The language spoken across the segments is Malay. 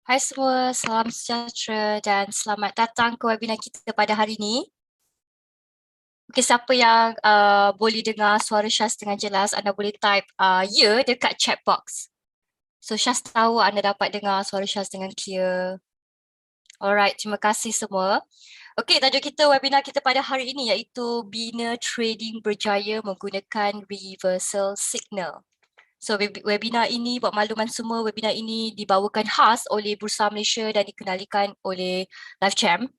Hai semua, salam sejahtera dan selamat datang ke webinar kita pada hari ini. Mungkin siapa yang boleh dengar suara Syaz dengan jelas, anda boleh type ya dekat chat box. So Syaz tahu anda dapat dengar suara Syaz dengan clear. Alright, terima kasih semua. Okey, tajuk kita webinar kita pada hari ini iaitu Bina Trading Berjaya Menggunakan Reversal Signal. So webinar ini, buat makluman semua, webinar ini dibawakan khas oleh Bursa Malaysia dan dikendalikan oleh LiveChamp.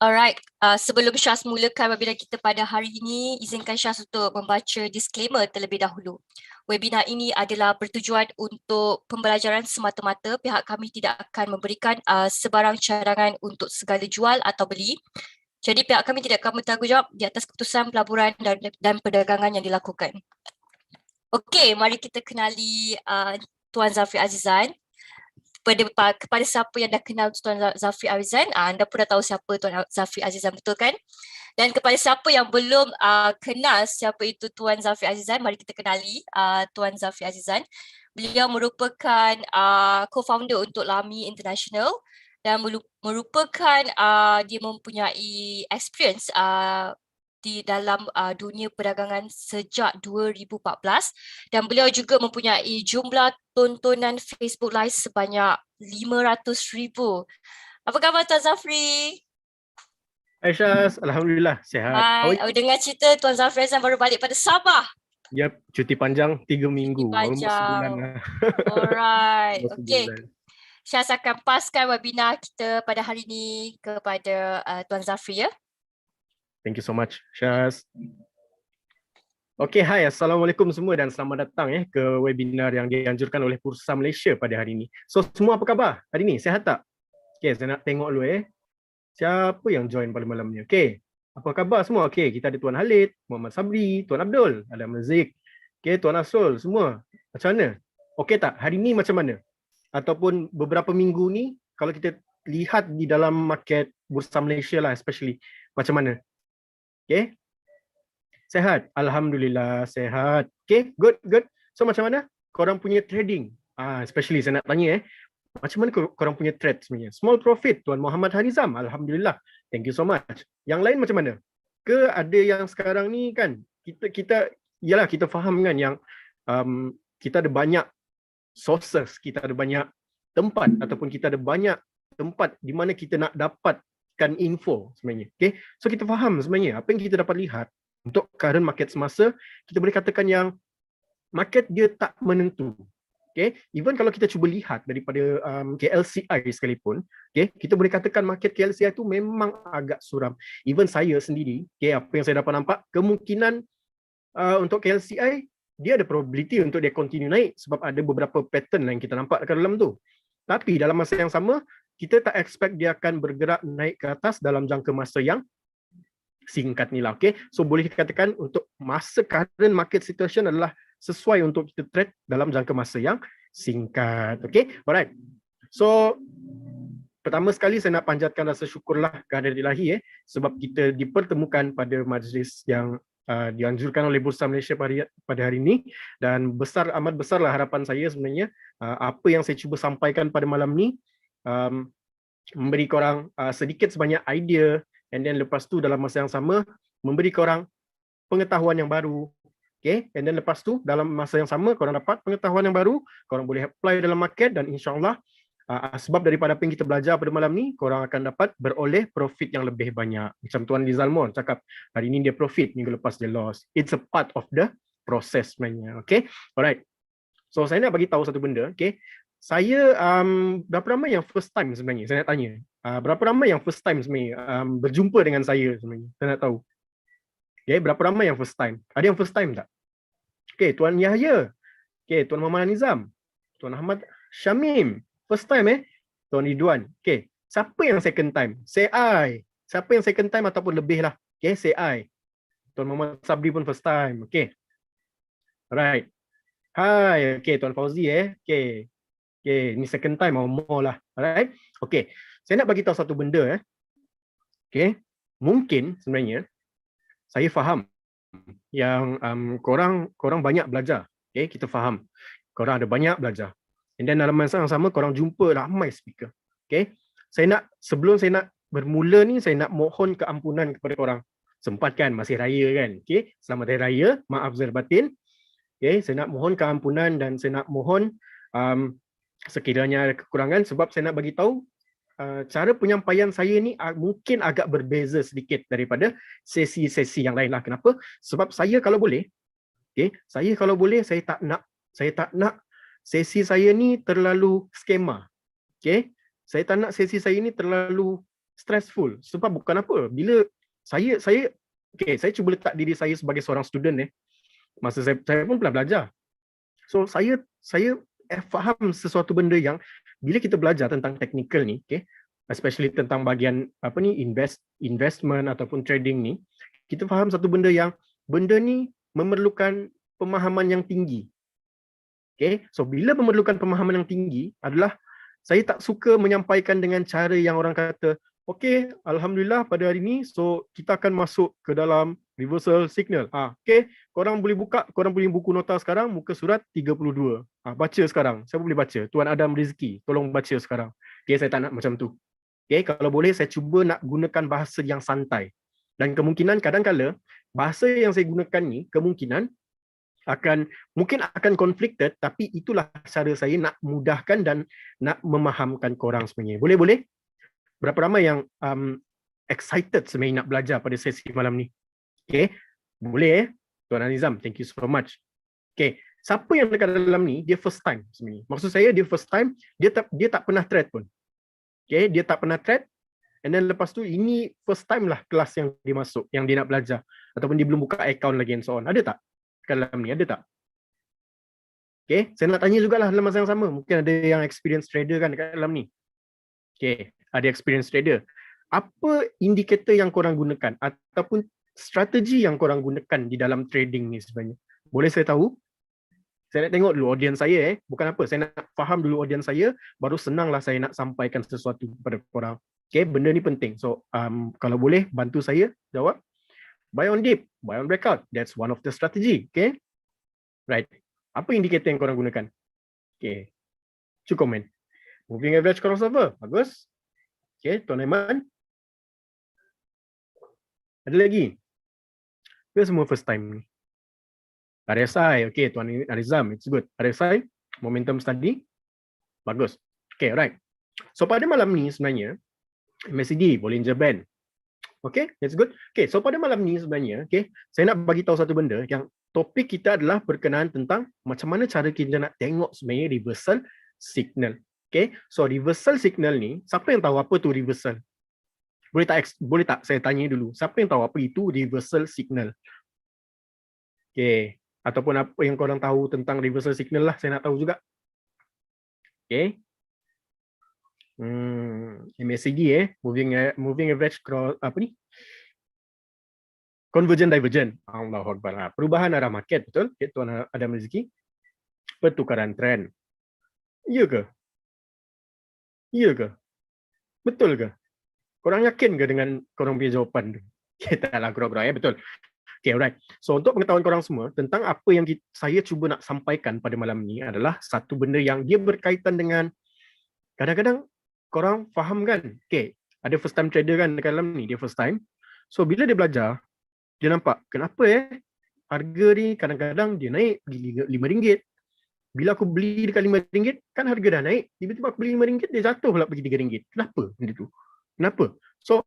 Alright, sebelum Syaz mulakan webinar kita pada hari ini, izinkan Syaz untuk membaca disclaimer terlebih dahulu. Webinar ini adalah bertujuan untuk pembelajaran semata-mata. Pihak kami tidak akan memberikan sebarang cadangan untuk segala jual atau beli. Jadi pihak kami tidak akan bertanggungjawab di atas keputusan pelaburan dan perdagangan yang dilakukan. Okey, mari kita kenali Tuan Zafri Azizan. Kepada siapa yang dah kenal Tuan Zafri Azizan, anda pun dah tahu siapa Tuan Zafri Azizan, betul kan? Dan kepada siapa yang belum kenal siapa itu Tuan Zafri Azizan, mari kita kenali Tuan Zafri Azizan. Beliau merupakan co-founder untuk Lami International dan merupakan dia mempunyai experience di dalam dunia perdagangan sejak 2014 dan beliau juga mempunyai jumlah tontonan Facebook Live sebanyak 500,000. Apa khabar Tuan Zafri? Hai Syaz, Alhamdulillah sihat. Hai, dengar cerita Tuan Zafri Azan baru balik pada Sabah. Yap, cuti panjang 3 minggu, almost sebulan lah. Alright, Almost okay. sebulan. Syaz akan paskan webinar kita pada hari ini kepada Tuan Zafri ya. Thank you so much, Syaz. Okay, hai, Assalamualaikum semua dan selamat datang ke webinar yang dianjurkan oleh Bursa Malaysia pada hari ini. So, semua apa khabar hari ini? Sihat tak? Okay, saya nak tengok dulu siapa yang join pada malam ni. Okay, apa khabar semua? Okay, kita ada Tuan Halid, Muhammad Sabri, Tuan Abdul, ada Mazik, okay, Tuan Asul, semua. Macam mana? Okay tak? Hari ni macam mana? Ataupun beberapa minggu ni, kalau kita lihat di dalam market Bursa Malaysia lah especially, macam mana? Okay? Sehat? Alhamdulillah, sehat. Okay, good, good. So macam mana korang punya trading? Especially saya nak tanya macam mana korang punya trade sebenarnya? Small profit, Tuan Muhammad Harizam, Alhamdulillah. Thank you so much. Yang lain macam mana? Ke ada yang sekarang ni kan, yalah kita faham kan yang kita ada banyak sources, kita ada banyak tempat ataupun kita ada banyak tempat di mana kita nak dapatkan info sebenarnya. Okay? So kita faham sebenarnya apa yang kita dapat lihat untuk current market semasa, kita boleh katakan yang market dia tak menentu. Okay? Even kalau kita cuba lihat daripada KLCI sekalipun, okay, kita boleh katakan market KLCI tu memang agak suram. Even saya sendiri, okay, apa yang saya dapat nampak, kemungkinan untuk KLCI, dia ada probability untuk dia continue naik sebab ada beberapa pattern yang kita nampak dekat dalam tu. Tapi dalam masa yang sama, kita tak expect dia akan bergerak naik ke atas dalam jangka masa yang singkat ni lah. Okay? So boleh dikatakan untuk masa current market situation adalah sesuai untuk kita trade dalam jangka masa yang singkat. Okay? Alright. So pertama sekali saya nak panjatkan rasa syukurlah kehadirat ilahi sebab kita dipertemukan pada majlis yang dianjurkan oleh Bursa Malaysia pada hari ini dan amat besarlah harapan saya sebenarnya apa yang saya cuba sampaikan pada malam ni memberi korang sedikit sebanyak idea and then lepas tu dalam masa yang sama memberi korang pengetahuan yang baru. Okay, and then lepas tu dalam masa yang sama korang dapat pengetahuan yang baru, korang boleh apply dalam market dan insyaAllah sebab daripada apa yang kita belajar pada malam ni, korang akan dapat beroleh profit yang lebih banyak. Macam Tuan Rizalmon cakap, hari ni dia profit, minggu lepas dia loss. It's a part of the process sebenarnya. Okay, alright. So saya nak bagi tahu satu benda. Okay, saya berapa ramai yang first time sebenarnya? Saya nak tanya. Berapa ramai yang first time sebenarnya berjumpa dengan saya sebenarnya? Saya nak tahu. Okay, berapa ramai yang first time? Ada yang first time tak? Okay, Tuan Yahya. Okay, Tuan Muhammad Nizam. Tuan Ahmad Syamim. First time Tuan Ridwan. Okay, siapa yang second time? Say I. Siapa yang second time ataupun lebih lah? Okay, say I. Tuan Muhammad Sabri pun first time. Okay. Alright. Hai, okay, Tuan Fauzi Okay. Okay, ni second time or more lah. Alright. Okay, saya nak bagi tahu satu benda Okay, mungkin sebenarnya saya faham yang korang banyak belajar. Okay, kita faham. korang ada banyak belajar. And then dalam masa yang sama korang jumpa ramai speaker. Okay. Sebelum saya nak bermula ni, saya nak mohon keampunan kepada korang. Sempat kan, masih raya kan. Okay. Selamat Hari Raya, maaf zahir batin. Okay. Saya nak mohon keampunan dan saya nak mohon sekiranya ada kekurangan sebab saya nak bagi tahu cara penyampaian saya ni mungkin agak berbeza sedikit daripada sesi-sesi yang lain lah. Kenapa? Sebab saya kalau boleh, saya tak nak sesi saya ni terlalu skema. Okay? Saya tak nak sesi saya ni terlalu stressful. Sebab bukan apa, bila saya cuba letak diri saya sebagai seorang student masa saya pun pernah belajar. So saya faham sesuatu benda yang bila kita belajar tentang technical ni, especially tentang bahagian investment ataupun trading ni, kita faham satu benda yang benda ni memerlukan pemahaman yang tinggi. So bila memerlukan pemahaman yang tinggi adalah saya tak suka menyampaikan dengan cara yang orang kata, alhamdulillah pada hari ni, so kita akan masuk ke dalam reversal signal. Korang boleh buka, korang punya buku nota sekarang, muka surat 32. Baca sekarang. Siapa boleh baca? Tuan Adam Rizki, tolong baca sekarang. Saya tak nak macam tu. Kalau boleh saya cuba nak gunakan bahasa yang santai. Dan kemungkinan kadang-kala bahasa yang saya gunakan ni kemungkinan mungkin akan conflicted, tapi itulah cara saya nak mudahkan dan nak memahamkan korang sebenarnya. Boleh? Berapa ramai yang excited sebenarnya nak belajar pada sesi malam ni? Boleh Tuan Anizam, thank you so much. Siapa yang dekat dalam ni, dia first time sebenarnya. Maksud saya dia first time, dia tak pernah trade pun. Dia tak pernah trade, and then lepas tu ini first time lah kelas yang dia masuk, yang dia nak belajar. Ataupun dia belum buka account lagi and so on. Ada tak? Dekat dalam ni, ada tak? Saya nak tanya jugalah dalam masa yang sama. Mungkin ada yang experience trader kan dekat dalam ni. Ada experience trader. Apa indikator yang korang gunakan ataupun strategi yang korang gunakan di dalam trading ni sebenarnya? Boleh saya tahu? Saya nak tengok dulu audience saya bukan apa. Saya nak faham dulu audience saya, baru senanglah saya nak sampaikan sesuatu kepada korang. Benda ni penting. So kalau boleh bantu saya jawab. Buy on dip, buy on breakout. That's one of the strategy. Right. Apa indikator yang korang gunakan? Cukup komen. Moving average crossover. Bagus. Tuan Aiman. Ada lagi? Kita semua first time ni. RSI, Tuan Arizam, it's good. RSI, momentum study. Bagus. Right. So pada malam ni sebenarnya, MACD, Bollinger Band. That's good. So pada malam ni sebenarnya, saya nak bagi tahu satu benda yang topik kita adalah berkenaan tentang macam mana cara kita nak tengok sebenarnya reversal signal. So reversal signal ni, siapa yang tahu apa tu reversal? Boleh tak saya tanya dulu, siapa yang tahu apa itu reversal signal? Ataupun apa yang korang tahu tentang reversal signal lah, saya nak tahu juga. MACD moving average convergent divergent. Allahu Akbar. Perubahan arah market, betul? Tuan Adam Rizki. Pertukaran trend. Ya ke? Betul ke? Korang yakin ke dengan korang punya jawapan tu? Taklah gurau-gurau betul. Alright. So untuk pengetahuan korang semua tentang apa yang saya cuba nak sampaikan pada malam ni adalah satu benda yang dia berkaitan dengan kadang-kadang korang faham kan? Ada first time trader kan dekat dalam ni, dia first time. So bila dia belajar, dia nampak kenapa harga ni kadang-kadang dia naik pergi RM5. Bila aku beli dekat RM5 kan harga dah naik, tiba-tiba aku beli RM5 dia jatuh pula pergi RM3. Kenapa benda tu? Kenapa? So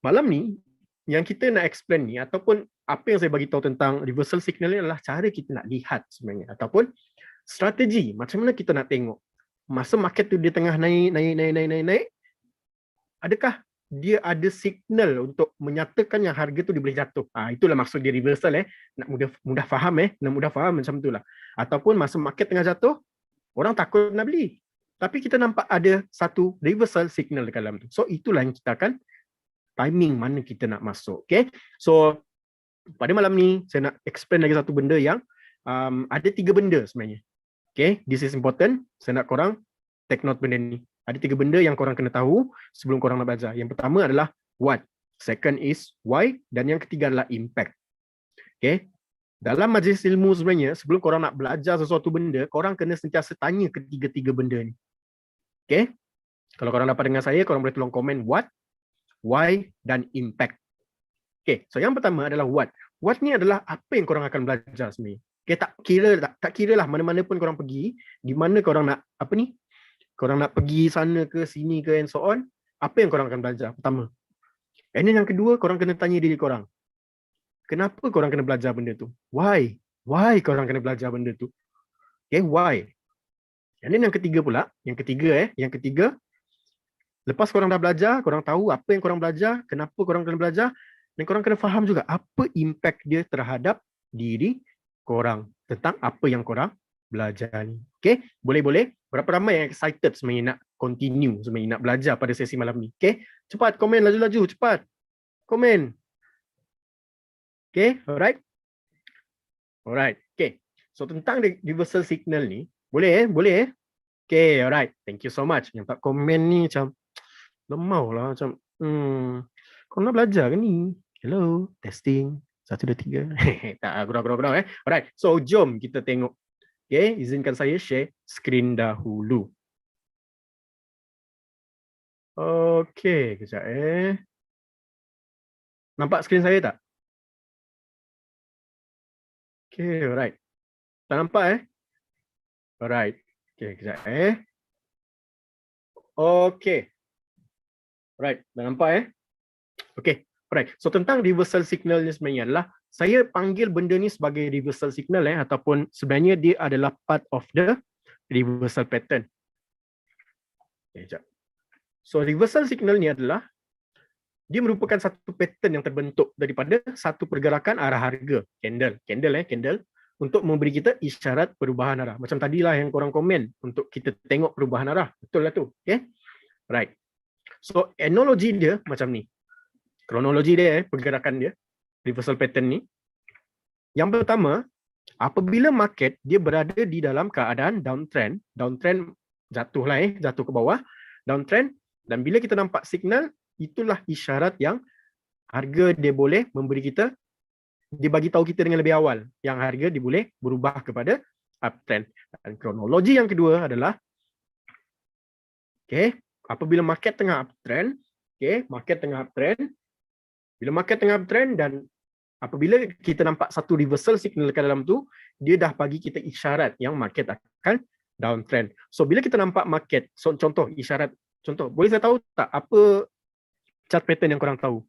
malam ni yang kita nak explain ni ataupun apa yang saya bagi tahu tentang reversal signal ni adalah cara kita nak lihat sebenarnya ataupun strategi macam mana kita nak tengok masa market tu dia tengah naik, adakah dia ada signal untuk menyatakan yang harga tu dia boleh jatuh. Itulah maksud dia reversal nak mudah faham nak mudah faham macam itulah. Ataupun masa market tengah jatuh, orang takut nak beli. Tapi kita nampak ada satu reversal signal dekat dalam tu. So itulah yang kita akan timing mana kita nak masuk. So pada malam ni saya nak explain lagi satu benda yang ada 3 benda sebenarnya. This is important. Saya nak korang take note benda ni. Ada 3 benda yang korang kena tahu sebelum korang nak belajar. Yang pertama adalah what, second is why, dan yang ketiga adalah impact. Dalam majlis ilmu sebenarnya, sebelum korang nak belajar sesuatu benda, korang kena sentiasa tanya ketiga-tiga benda ni. Okay? Kalau korang dapat dengar saya, korang boleh tolong komen what, why, dan impact. Okay, so yang pertama adalah what. What ni adalah apa yang korang akan belajar sebenarnya. Okay, tak kira lah mana-mana pun korang pergi, di mana korang nak, korang nak pergi sana ke sini ke and so on, apa yang korang akan belajar pertama. And then yang kedua, korang kena tanya diri korang, kenapa korang kena belajar benda tu? Why? Why korang kena belajar benda tu? Okay, why? And then yang ketiga pula, yang ketiga, lepas korang dah belajar, korang tahu apa yang korang belajar, kenapa korang kena belajar, dan korang kena faham juga apa impact dia terhadap diri korang tentang apa yang korang belajar ni. Okay, boleh-boleh. Berapa ramai yang excited sebenarnya nak continue, sebenarnya nak belajar pada sesi malam ni? Okay, cepat komen laju-laju, cepat. Komen. Okay, alright. Alright, okay. So tentang reversal signal ni, boleh eh? Okay, alright. Thank you so much. Yang tak komen ni macam lemau lah, macam kau nak belajar ke ni? Hello, testing. 1, 2, 3. Tak, gurau eh. Alright, so jom kita tengok. Okay, izinkan saya share screen dahulu. Okay, kejap eh. Nampak screen saya tak? Okay, alright. Tak nampak eh? Alright. Okay, kejap eh. Okay. Alright, dah nampak eh? Okay, alright. So tentang reversal signal ni sebenarnya adalah, saya panggil benda ni sebagai reversal signal ataupun sebenarnya dia adalah part of the reversal pattern. Okay, sekejap. So reversal signal ni adalah, dia merupakan satu pattern yang terbentuk daripada satu pergerakan arah harga, candle, untuk memberi kita isyarat perubahan arah. Macam tadilah yang korang komen untuk kita tengok perubahan arah. Betul lah tu. Okay? Right. So analogi dia macam ni. Kronologi dia, pergerakan dia, reversal pattern ni. Yang pertama, apabila market dia berada di dalam keadaan downtrend jatuhlah jatuh ke bawah, downtrend, dan bila kita nampak signal, itulah isyarat yang harga dia boleh memberi kita, dia bagi tahu kita dengan lebih awal yang harga dia boleh berubah kepada uptrend. Dan kronologi yang kedua adalah, okay, apabila market tengah uptrend, bila market tengah uptrend dan apabila kita nampak satu reversal signal ke dalam tu, dia dah bagi kita isyarat yang market akan downtrend. So bila kita nampak market, contoh, boleh saya tahu tak apa chart pattern yang korang tahu?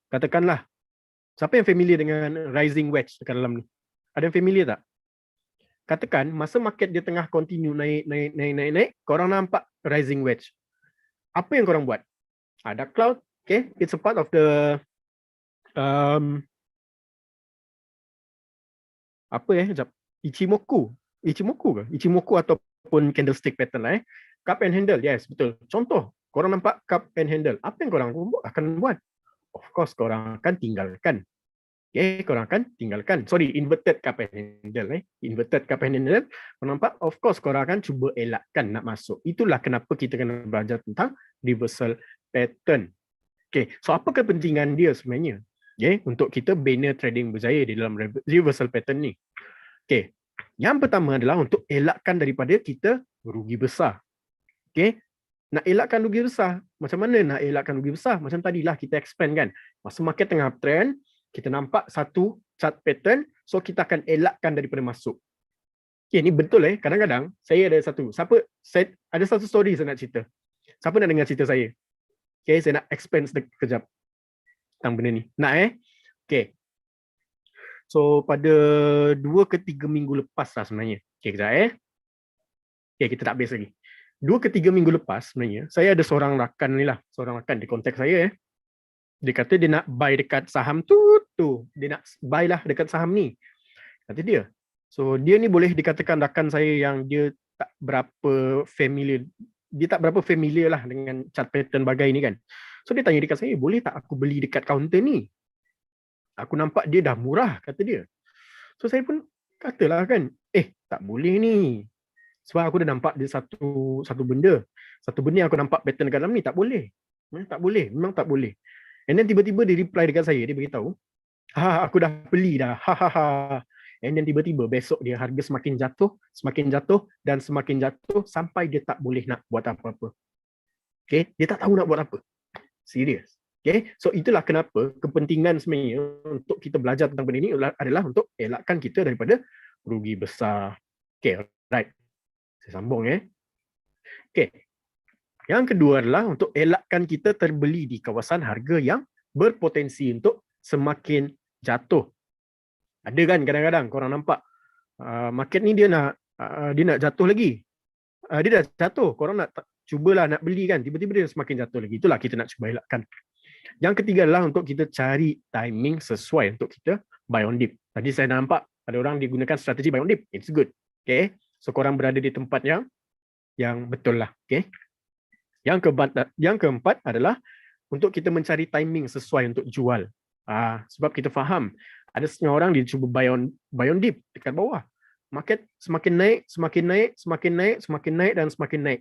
Katakanlah, siapa yang familiar dengan rising wedge dekat dalam ni? Ada yang familiar tak? Katakan masa market dia tengah continue naik, korang nampak rising wedge. Apa yang korang buat? Ada cloud, okay? It's a part of the Ichimoku ke? Ichimoku ataupun candlestick pattern lah. Cup and handle, yes, betul. Contoh, korang nampak cup and handle. Apa yang korang akan buat? Of course, korang akan tinggalkan. Okay, korang akan tinggalkan. Sorry, inverted cup and handle. Inverted cup and handle. Korang nampak? Of course, korang akan cuba elakkan nak masuk. Itulah kenapa kita kena belajar tentang reversal pattern. Okay, so apa kepentingan dia sebenarnya? Okay, untuk kita bina trading berjaya di dalam reversal pattern ni. Okay, yang pertama adalah untuk elakkan daripada kita rugi besar. Okay, nak elakkan rugi besar. Macam mana nak elakkan rugi besar? Macam tadilah kita expand kan. Masa market tengah uptrend, kita nampak satu chart pattern, so kita akan elakkan daripada masuk. Okay, ni betul kadang-kadang saya ada ada satu story saya nak cerita. Siapa nak dengar cerita saya? Okay, saya nak expand sekejap tentang benda ni. Nak Okay. So pada 2 ke 3 minggu lepas lah sebenarnya. Okay, kejap Okay, kita tak habis lagi. 2 ke 3 minggu lepas sebenarnya, saya ada seorang rakan di kontak saya Dia kata dia nak buy dekat saham tu. Dia nak buy lah dekat saham ni. Kata dia. So dia ni boleh dikatakan rakan saya yang dia tak berapa familiar. Dia tak berapa familiar lah dengan chart pattern bagai ni kan. So dia tanya dekat saya, boleh tak aku beli dekat kaunter ni? Aku nampak dia dah murah, kata dia. So saya pun katalah kan, tak boleh ni. Sebab aku dah nampak dia satu benda. Satu benda yang aku nampak pattern dekat dalam ni, tak boleh. Tak boleh, memang tak boleh. And then tiba-tiba dia reply dekat saya, dia beritahu, Aku dah beli dah. And then tiba-tiba besok dia harga semakin jatuh dan semakin jatuh sampai dia tak boleh nak buat apa-apa. Okay, dia tak tahu nak buat apa. Serius. Okay, so itulah kenapa kepentingan sebenarnya untuk kita belajar tentang benda ini adalah untuk elakkan kita daripada rugi besar. Okay, right. Saya sambung Okay. Yang kedua adalah untuk elakkan kita terbeli di kawasan harga yang berpotensi untuk semakin jatuh. Ada kan kadang-kadang korang nampak market ni dia nak jatuh lagi. Dia dah jatuh, korang nak cubalah nak beli kan, tiba-tiba dia semakin jatuh lagi. Itulah kita nak cuba elakkan. Yang ketiga adalah untuk kita cari timing sesuai untuk kita buy on dip. Tadi saya nampak ada orang digunakan strategi buy on dip. It's good. Okay. So korang berada di tempat yang betul lah. Okay. Yang keempat adalah untuk kita mencari timing sesuai untuk jual. Sebab kita faham ada setengah orang dia cuba buy on dip dekat bawah. Market semakin naik, semakin naik, semakin naik, semakin naik dan semakin naik.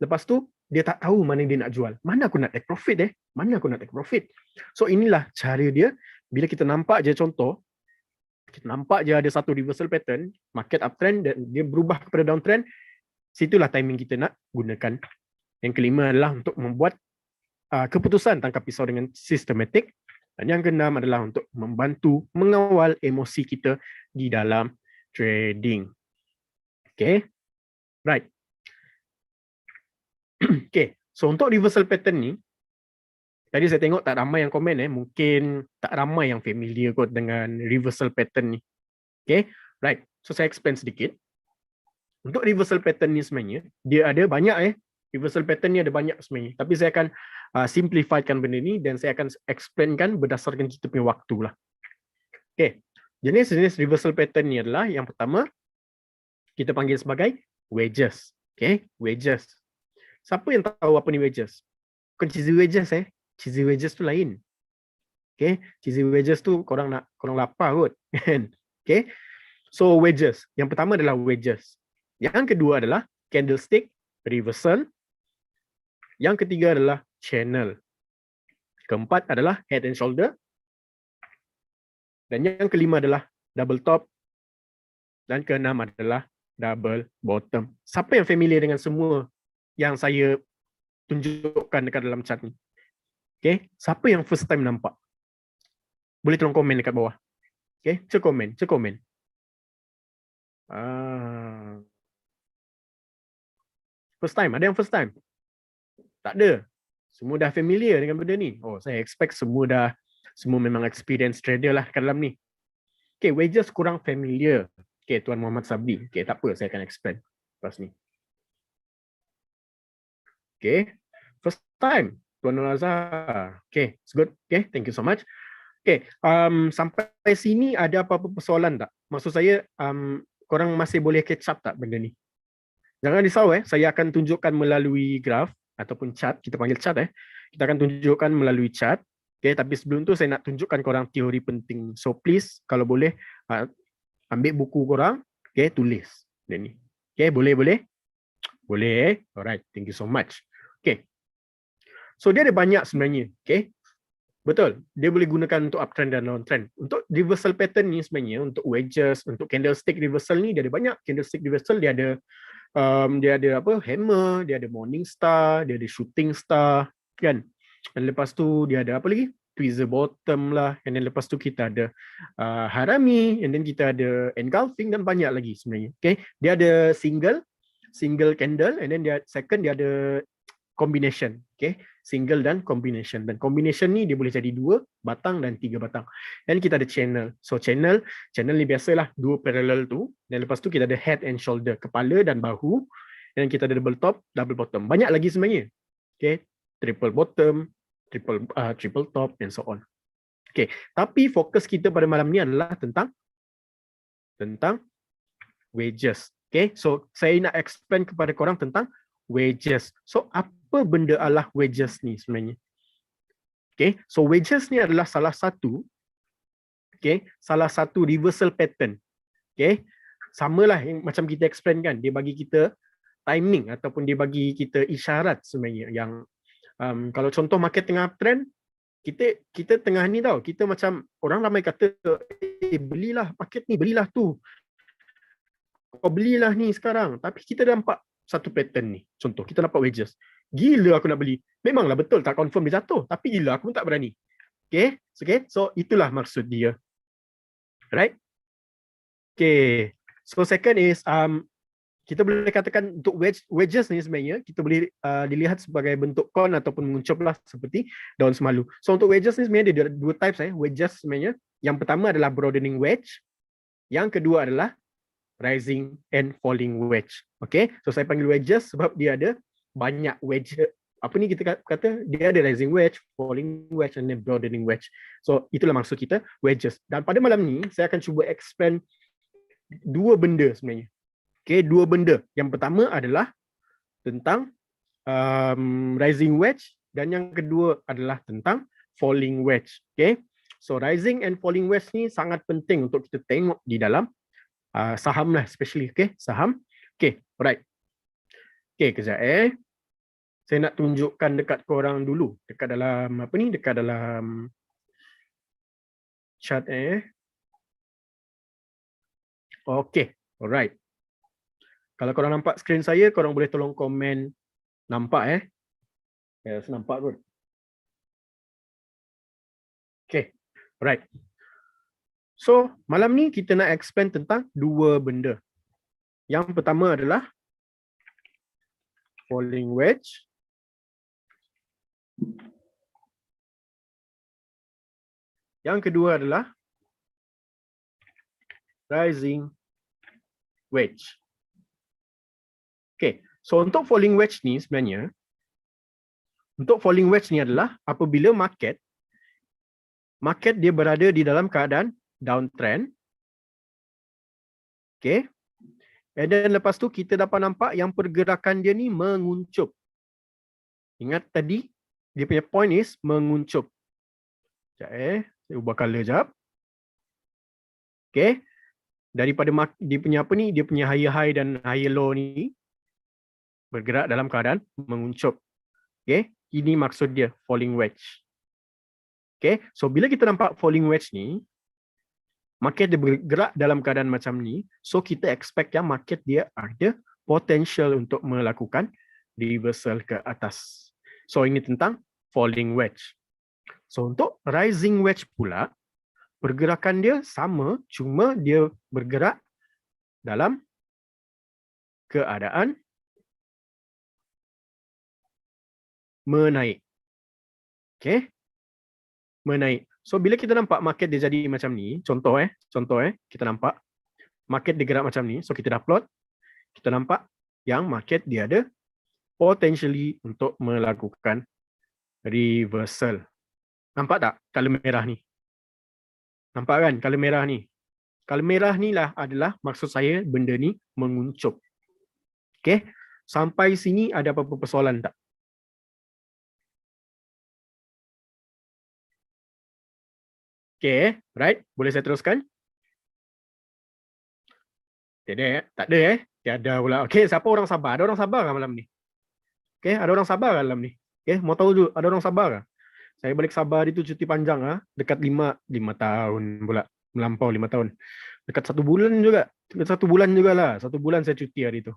Lepas tu dia tak tahu mana dia nak jual. Mana aku nak take profit Mana aku nak take profit? So inilah cara dia. Bila kita nampak je contoh, kita nampak je ada satu reversal pattern, market uptrend dan dia berubah kepada downtrend, situlah timing kita nak gunakan. Yang kelima adalah untuk membuat keputusan tangkap pisau dengan sistematik. Dan yang keenam adalah untuk membantu mengawal emosi kita di dalam trading. Okay. Right. Okay. So untuk reversal pattern ni, tadi saya tengok tak ramai yang komen mungkin tak ramai yang familiar kot dengan reversal pattern ni. Okay. Right. So saya explain sedikit. Untuk reversal pattern ni sebenarnya, dia ada banyak reversal pattern ni ada banyak sebenarnya. Tapi saya akan simplifykan benda ni dan saya akan explainkan berdasarkan kita punya waktu lah. Okay. Jenis-jenis reversal pattern ni adalah yang pertama, kita panggil sebagai wedges. Okay. Wedges. Siapa yang tahu apa ni wedges? Bukan cheesy wedges Cheesy wedges tu lain. Okay. Cheesy wedges tu korang lapar kot. Okay. So wedges. Yang pertama adalah wedges. Yang kedua adalah candlestick, reversal. Yang ketiga adalah channel. Keempat adalah head and shoulder. Dan yang kelima adalah double top. Dan keenam adalah double bottom. Siapa yang familiar dengan semua yang saya tunjukkan dekat dalam chart ni? Okay. Siapa yang first time nampak? Boleh tolong komen dekat bawah. Okay. Cek komen. First time. Ada yang first time? Tak ada. Semua dah familiar dengan benda ni. Oh, saya expect semua memang experience trader lah kat dalam ni. Okay, wedges kurang familiar. Okay, Tuan Muhammad Sabri. Okay, tak apa, saya akan explain lepas ni. Okay, first time. Tuan Nur Azhar. Okay, it's good. Okay, thank you so much. Okay, sampai sini ada apa-apa persoalan tak? Maksud saya, korang masih boleh catch up tak benda ni? Jangan risau saya akan tunjukkan melalui graf ataupun chart, kita panggil chart Kita akan tunjukkan melalui chart. Okay, tapi sebelum tu saya nak tunjukkan korang teori penting. So please kalau boleh ambil buku korang, okay, tulis dia ni. Okay, boleh? Boleh. Alright, thank you so much. Okay. So dia ada banyak sebenarnya, okay? Betul. Dia boleh gunakan untuk uptrend dan downtrend. Untuk reversal pattern ni sebenarnya untuk wedges, untuk candlestick reversal ni dia ada banyak. Candlestick reversal dia ada hammer, dia ada morning star, dia ada shooting star kan. Dan lepas tu dia ada apa lagi? Tweezer bottom lah. And then lepas tu kita ada harami, and then kita ada engulfing dan banyak lagi sebenarnya. Okay, dia ada single candle, and then dia second dia ada combination. Okay, single dan combination. Dan combination ni dia boleh jadi 2 batang dan 3 batang. Dan kita ada channel. So channel ni biasalah 2 parallel tu. Dan lepas tu kita ada head and shoulder, kepala dan bahu. Dan kita ada double top, double bottom. Banyak lagi sebenarnya. Okay, triple bottom, triple top and so on. Okay, tapi fokus kita pada malam ni adalah tentang wedges. Okay, so saya nak explain kepada korang tentang wedges. So apa benda adalah wedges ni sebenarnya? Okay, so wedges ni adalah salah satu reversal pattern. Okay, samalah yang macam kita explain kan, dia bagi kita timing ataupun dia bagi kita isyarat sebenarnya yang kalau contoh market tengah uptrend, kita tengah ni tau, kita macam orang ramai kata, belilah paket ni, belilah tu. Kau belilah ni sekarang. Tapi kita nampak satu pattern ni. Contoh, kita dapat wages. Gila aku nak beli. Memanglah betul tak confirm dia jatuh. Tapi gila aku pun tak berani. Okay? So itulah maksud dia. Right? Okay. So second is, kita boleh katakan untuk wages ni sebenarnya, kita boleh dilihat sebagai bentuk kon ataupun menguncup lah seperti daun semalu. So untuk wages ni sebenarnya dia ada dua types wages sebenarnya. Yang pertama adalah broadening wedge. Yang kedua adalah rising and falling wedge. Okay, so saya panggil wedges sebab dia ada banyak wedge. Apa ni kita kata, dia ada rising wedge, falling wedge and then broadening wedge. So itulah maksud kita wedges. Dan pada malam ni saya akan cuba expand dua benda sebenarnya. Okay, dua benda. Yang pertama adalah tentang rising wedge dan yang kedua adalah tentang falling wedge. Okay, so rising and falling wedge ni sangat penting untuk kita tengok di dalam saham lah, especially saham. Alright. Kejap saya nak tunjukkan dekat korang dulu, dekat dalam apa ni, dekat dalam chart alright. Kalau korang nampak skrin saya, korang boleh tolong komen nampak saya nampak kot. Alright. So, malam ni kita nak expand tentang dua benda. Yang pertama adalah falling wedge. Yang kedua adalah rising wedge. So untuk falling wedge ni sebenarnya, adalah apabila market dia berada di dalam keadaan downtrend. And then lepas tu kita dapat nampak yang pergerakan dia ni menguncup. Ingat tadi dia punya point is menguncup. Sekejap saya ubah color jap. Daripada dia punya apa ni, dia punya higher high dan higher low ni bergerak dalam keadaan menguncup. Ini maksud dia falling wedge. So bila kita nampak falling wedge ni, market dia bergerak dalam keadaan macam ni, so kita expect yang market dia ada potential untuk melakukan reversal ke atas. So ini tentang falling wedge. So untuk rising wedge pula, pergerakan dia sama, cuma dia bergerak dalam keadaan menaik. Menaik. So bila kita nampak market dia jadi macam ni, contoh kita nampak market dia gerak macam ni, so kita dah plot, kita nampak yang market dia ada potentially untuk melakukan reversal. Nampak tak color merah ni? Nampak kan color merah ni? Color merah ni lah adalah maksud saya benda ni menguncup. Sampai sini ada apa-apa persoalan tak? Right? Boleh saya teruskan? Tak ada Tiada pula. Siapa orang sabar? Ada orang sabar kan malam ni? Ada orang sabar kan malam ni? Mau tahu dulu, ada orang sabar kan? Saya balik sabar itu cuti panjang dekat 5 tahun pula. Melampau 5 tahun. Dekat 1 bulan juga. Dekat 1 bulan jugalah. 1 bulan saya cuti hari itu.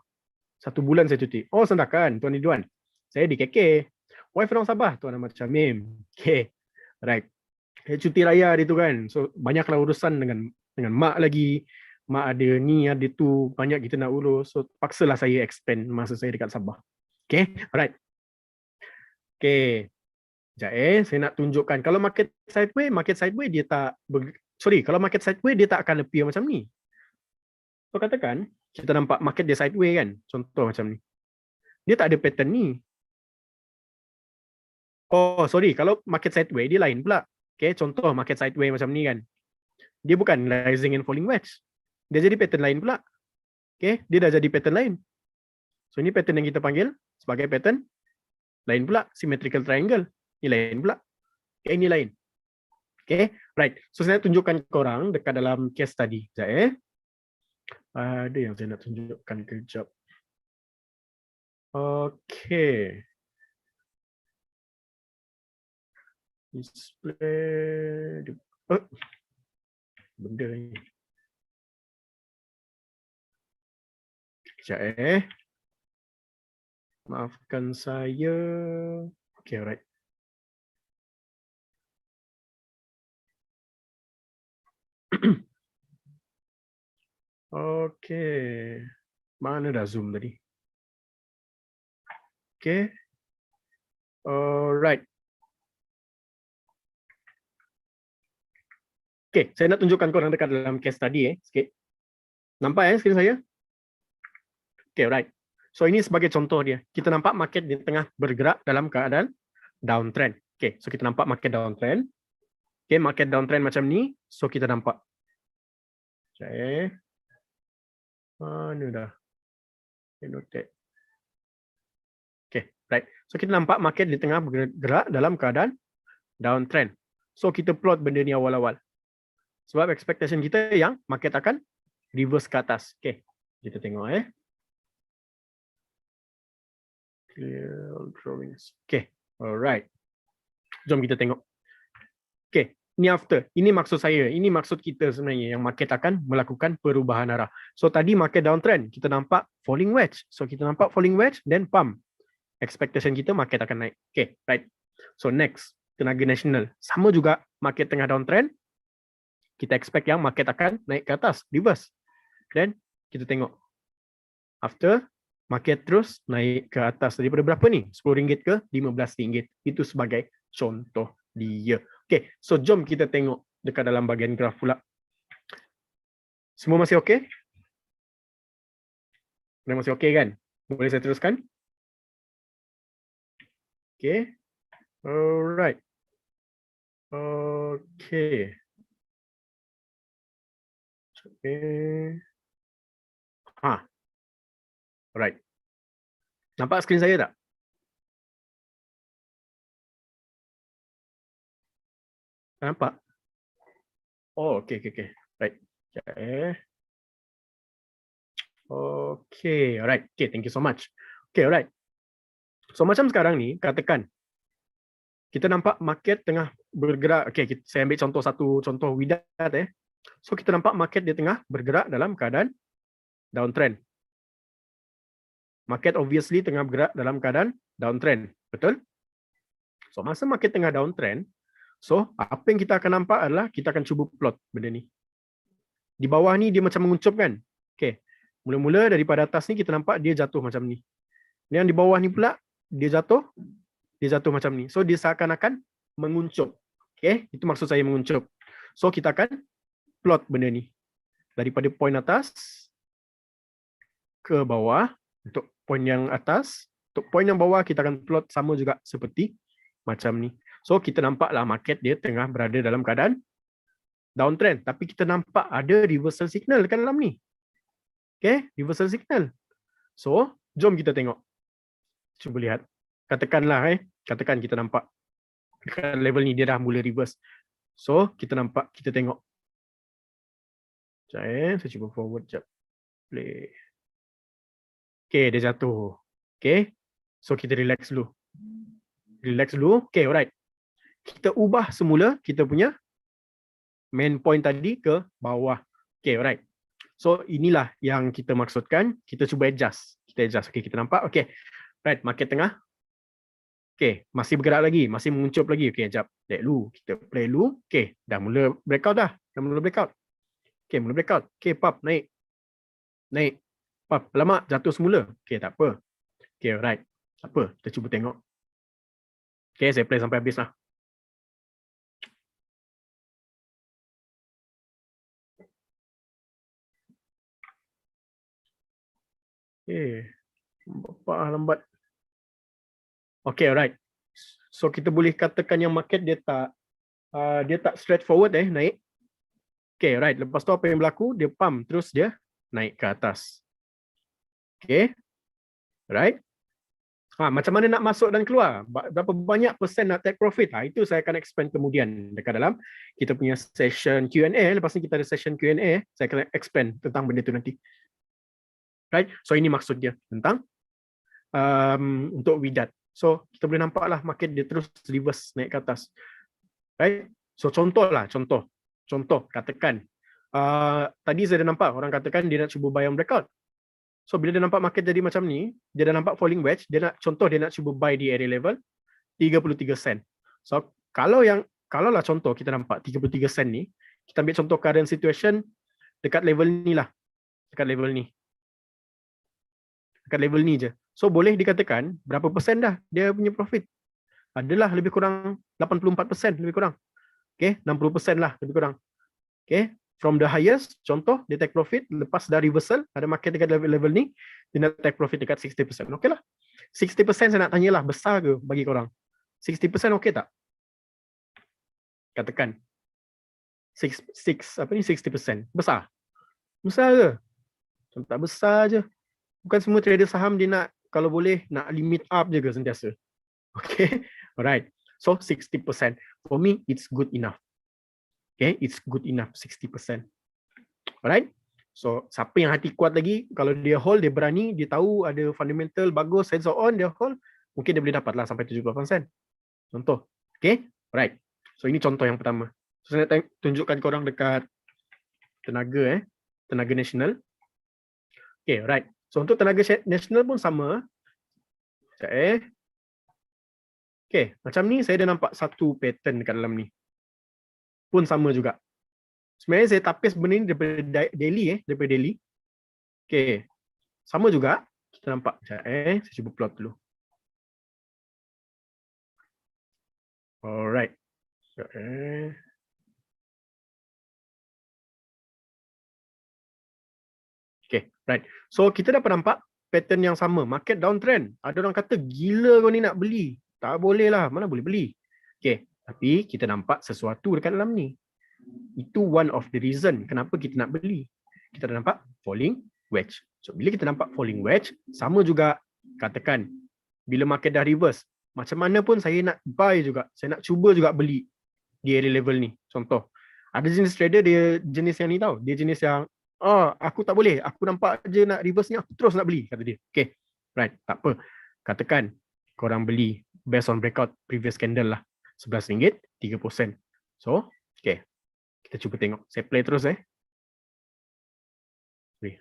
1 bulan saya cuti. Oh, sendakan, Tuan Ridwan. Saya di KK. Wife orang Sabah, Tuan Ahmad Syamim. Right. Cuti raya hari itu kan. So, banyaklah urusan dengan mak lagi. Mak ada ni, ada tu. Banyak kita nak urus. So, paksalah saya expand masa saya dekat Sabah. Alright. Sekejap saya nak tunjukkan. Kalau market sideways dia tak kalau market sideways dia tak akan appear macam ni. So katakan kita nampak market dia sideways kan. Contoh macam ni. Dia tak ada pattern ni. Oh, kalau market sideways dia lain pula. Contoh market sideways macam ni kan. Dia bukan rising and falling wedge. Dia jadi pattern lain pula. Dia dah jadi pattern lain. So ini pattern yang kita panggil sebagai pattern lain pula, symmetrical triangle. Ini lain pula. Ini lain. Right. So saya nak tunjukkan korang dekat dalam case tadi. Sekejap ada yang saya nak tunjukkan kejap. Display. Benda ni. Sekejap Maafkan saya. Okay, alright. Okay. Mana dah zoom tadi? Okay. Alright. Okay, saya nak tunjukkan korang dekat dalam case tadi sikit. Nampak skrin saya? Okay, right. So ini sebagai contoh dia. Kita nampak market di tengah bergerak dalam keadaan downtrend. Okay, so kita nampak market downtrend. Okay, market downtrend macam ni. So kita nampak. Okay. Mana dah? Okay, right. So kita nampak market di tengah bergerak dalam keadaan downtrend. So kita plot benda ni awal-awal. Sebab expectation kita yang market akan reverse ke atas. Okay, kita tengok Clear drawings. Okay, alright. Jom kita tengok. Okay, ini after. Ini maksud saya. Ini maksud kita sebenarnya yang market akan melakukan perubahan arah. So tadi market downtrend, kita nampak falling wedge. So kita nampak falling wedge, then pump. Expectation kita market akan naik. Okay, right. So next, tenaga nasional. Sama juga market tengah downtrend. Kita expect yang market akan naik ke atas, reverse. Then kita tengok. After, market terus naik ke atas daripada berapa ni? RM10 ke RM15. Itu sebagai contoh dia. Okay, so jom kita tengok dekat dalam bahagian graf pula. Semua masih okey? Masih okey kan? Boleh saya teruskan? Okay. Alright. Okay. Alright. Nampak skrin saya tak? Nampak? Oh, okay. Right. Okay, alright. Okay, thank you so much. Okay, alright. So macam sekarang ni, katakan kita nampak market tengah bergerak. Okay, saya ambil satu contoh Widat So kita nampak market dia tengah bergerak dalam keadaan downtrend. Market obviously tengah bergerak dalam keadaan downtrend, betul? So masa market tengah downtrend, so apa yang kita akan nampak adalah kita akan cuba plot benda ni. Di bawah ni dia macam menguncup kan? Okay. Mula-mula daripada atas ni kita nampak dia jatuh macam ni. Yang di bawah ni pula dia jatuh macam ni. So dia seakan-akan menguncup. Okay, itu maksud saya menguncup. So kita akan plot benda ni. Daripada point atas ke bawah. Untuk point yang atas, untuk point yang bawah kita akan plot sama juga seperti macam ni. So kita nampaklah market dia tengah berada dalam keadaan downtrend. Tapi kita nampak ada reversal signal dekat dalam ni. Okay, reversal signal. So, jom kita tengok. Cuba lihat. Katakanlah katakan kita nampak dekat level ni dia dah mula reverse. So, kita nampak, kita tengok. Sekejap saya cuba forward sekejap. Play. Okay, dia jatuh. Okay, so kita relax dulu. Relax dulu. Okay, alright. Kita ubah semula kita punya main point tadi ke bawah. Okay, alright. So, inilah yang kita maksudkan. Kita cuba adjust. Kita adjust. Okay, kita nampak. Okay, right. Market tengah. Okay, masih bergerak lagi. Masih menguncup lagi. Okay, sekejap. Let dulu. Kita play dulu. Okay, dah mula breakout dah. Dah mula breakout. Okay, mula breakout. Okay, pop. Naik. Naik. Pop. Lama jatuh semula. Okay, tak apa. Okay, alright. Tak apa. Kita cuba tengok. Okay, saya play sampai habis lah. Okay. Lambat. Okay, alright. So kita boleh katakan yang market dia tak straightforward naik. Okay, right. Lepas tu apa yang berlaku? Dia pump terus dia naik ke atas. Okay. Right. Macam mana nak masuk dan keluar? Berapa banyak persen nak take profit? Itu saya akan explain kemudian dekat dalam kita punya session Q&A. Lepas ni kita ada session Q&A. Saya akan explain tentang benda tu nanti. Right. So ini maksud dia tentang untuk Widat. So kita boleh nampaklah market dia terus reverse naik ke atas. Right? So contoh katakan tadi saya dah nampak orang katakan dia nak cuba buy on breakout. So bila dia nampak market jadi macam ni, dia dah nampak falling wedge, dia nak cuba buy di area level 33 sen. So kalau lah contoh kita nampak 33 sen ni, kita ambil contoh current situation dekat level ni lah. Dekat level ni. Dekat level ni je. So boleh dikatakan berapa persen dah dia punya profit? Adalah lebih kurang 84% lebih kurang. Okay, 60% lah lebih kurang. Okay, from the highest, contoh dia take profit, lepas dah reversal, ada market dekat level ni, dia nak take profit dekat 60%. Okay lah. 60% saya nak tanyalah, besar ke bagi korang? 60% okay tak? Katakan. 60%. Besar? Besar ke? Tak besar je. Bukan semua trader saham dia nak, kalau boleh, nak limit up je ke sentiasa. Okay, alright. So 60%. For me, it's good enough. Okay, it's good enough, 60%. Alright. So siapa yang hati kuat lagi, kalau dia hold, dia berani, dia tahu ada fundamental bagus, and so on, dia hold, mungkin dia boleh dapat lah sampai 78%. Contoh. Okay, alright. So ini contoh yang pertama. So saya nak tunjukkan korang dekat tenaga nasional. Okay, alright. So untuk tenaga nasional pun sama. Sekejap Okay, macam ni saya dah nampak satu pattern dekat dalam ni. Pun sama juga. Sebenarnya saya tapis benda ni daripada daily. Okay, sama juga. Kita nampak. Saya cuba plot dulu. Alright. Okay, right. So kita dapat nampak pattern yang sama. Market downtrend. Ada orang kata gila kau ni nak beli. Tak boleh lah. Mana boleh beli. Okay, tapi kita nampak sesuatu dekat dalam ni. Itu one of the reason kenapa kita nak beli. Kita dah nampak falling wedge. So bila kita nampak falling wedge, sama juga katakan bila market dah reverse, macam mana pun saya nak buy juga. Saya nak cuba juga beli di area level ni. Contoh, ada jenis trader dia jenis yang ni tau. Dia jenis yang aku tak boleh. Aku nampak je nak reverse ni, aku terus nak beli, kata dia. Okay, right, tak apa. Katakan korang beli based on breakout previous candle lah. RM11, 3%. So, okay. Kita cuba tengok. Saya play terus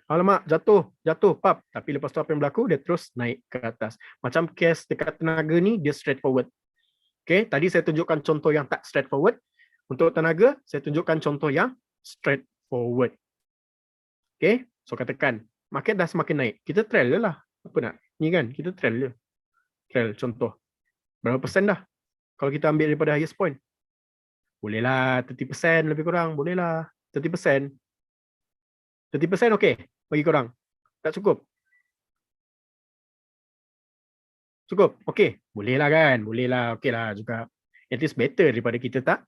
Alamak, jatuh, pap. Tapi lepas tu apa yang berlaku? Dia terus naik ke atas. Macam case dekat tenaga ni, dia straightforward. Okay, tadi saya tunjukkan contoh yang tak straightforward. Untuk tenaga, saya tunjukkan contoh yang straightforward. Okay, so katakan market dah semakin naik. Kita trail je lah. Apa nak? Ni kan, kita trail je. Trail contoh. Berapa persen dah? Kalau kita ambil daripada highest point. Bolehlah 30% lebih kurang. Bolehlah 30%. 30% okey bagi korang. Tak cukup? Cukup? Okey. Bolehlah kan? Bolehlah. Okey lah juga. At least better daripada kita tak.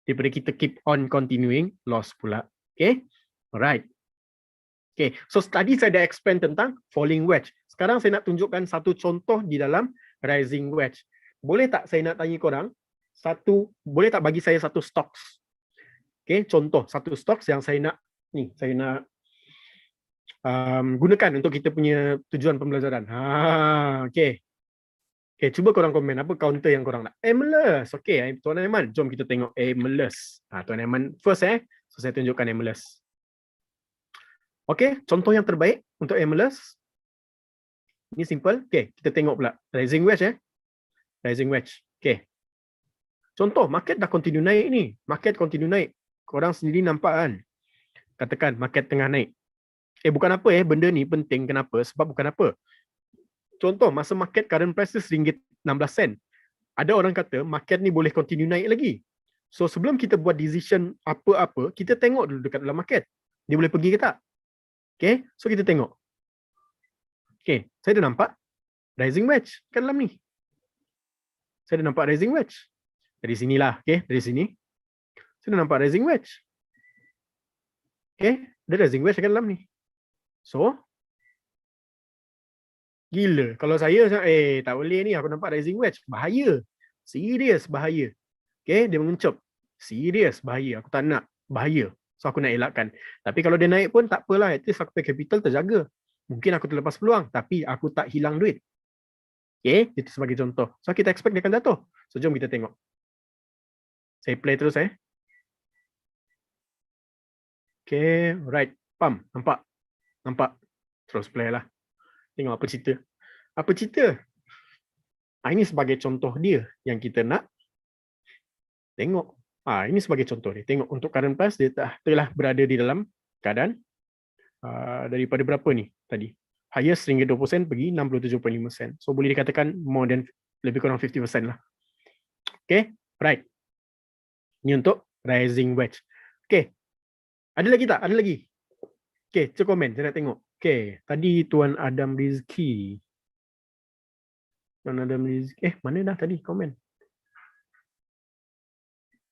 Daripada kita keep on continuing loss pula. Okay. Alright. Okay. So tadi saya dah explain tentang falling wedge. Sekarang saya nak tunjukkan satu contoh di dalam rising wedge. Boleh tak saya nak tanya korang, boleh tak bagi saya satu stocks? Okay. Contoh satu stocks yang saya nak gunakan untuk kita punya tujuan pembelajaran. Okay. Okay, cuba korang komen apa counter yang korang nak. Aimless. Okay, Tuan Aiman, jom kita tengok Aimless. Tuan Aiman first So saya tunjukkan Aimless. Okay, contoh yang terbaik untuk Aimless. Ini simple. Okay, kita tengok pula. Rising wedge Rising wedge. Okay. Contoh, market dah continue naik ni. Market continue naik. Korang sendiri nampak kan? Katakan market tengah naik. Bukan apa benda ni penting. Kenapa? Sebab bukan apa. Contoh, masa market current price RM16. Ada orang kata market ni boleh continue naik lagi. So sebelum kita buat decision apa-apa, kita tengok dulu dekat dalam market. Dia boleh pergi ke tak? Okay, so kita tengok. Okay, saya dah nampak rising wedge kat dalam ni. Saya dah nampak rising wedge. Dari sinilah, okay, dari sini. Saya dah nampak rising wedge. Okay, ada rising wedge kat dalam ni. So, gila. Kalau saya tak boleh ni, aku nampak rising wedge. Bahaya. Serius bahaya. Okay, dia mengencop. Serius bahaya. Aku tak nak. Bahaya. So, aku nak elakkan. Tapi kalau dia naik pun tak apalah. At least aku pay capital terjaga. Mungkin aku terlepas peluang. Tapi aku tak hilang duit. Okay, itu sebagai contoh. So, kita expect dia akan jatuh. So, jom kita tengok. Saya play terus Okay, right. Pam, nampak? Nampak? Terus play lah. Tengok apa cerita. Apa cerita? Ini sebagai contoh dia yang kita nak tengok. Ini sebagai contoh dia. Tengok untuk current price dia telah berada di dalam keadaan daripada berapa ni tadi? Highest RM20 pergi 67.5 sen. So boleh dikatakan more than lebih kurang 50% lah. Okay, right. Ini untuk rising wedge. Okay. Ada lagi tak? Ada lagi? Okay, cek komen. Saya nak tengok. Okay, tadi Tuan Adam Rizki. Tuan Adam Rizki. Mana dah tadi komen?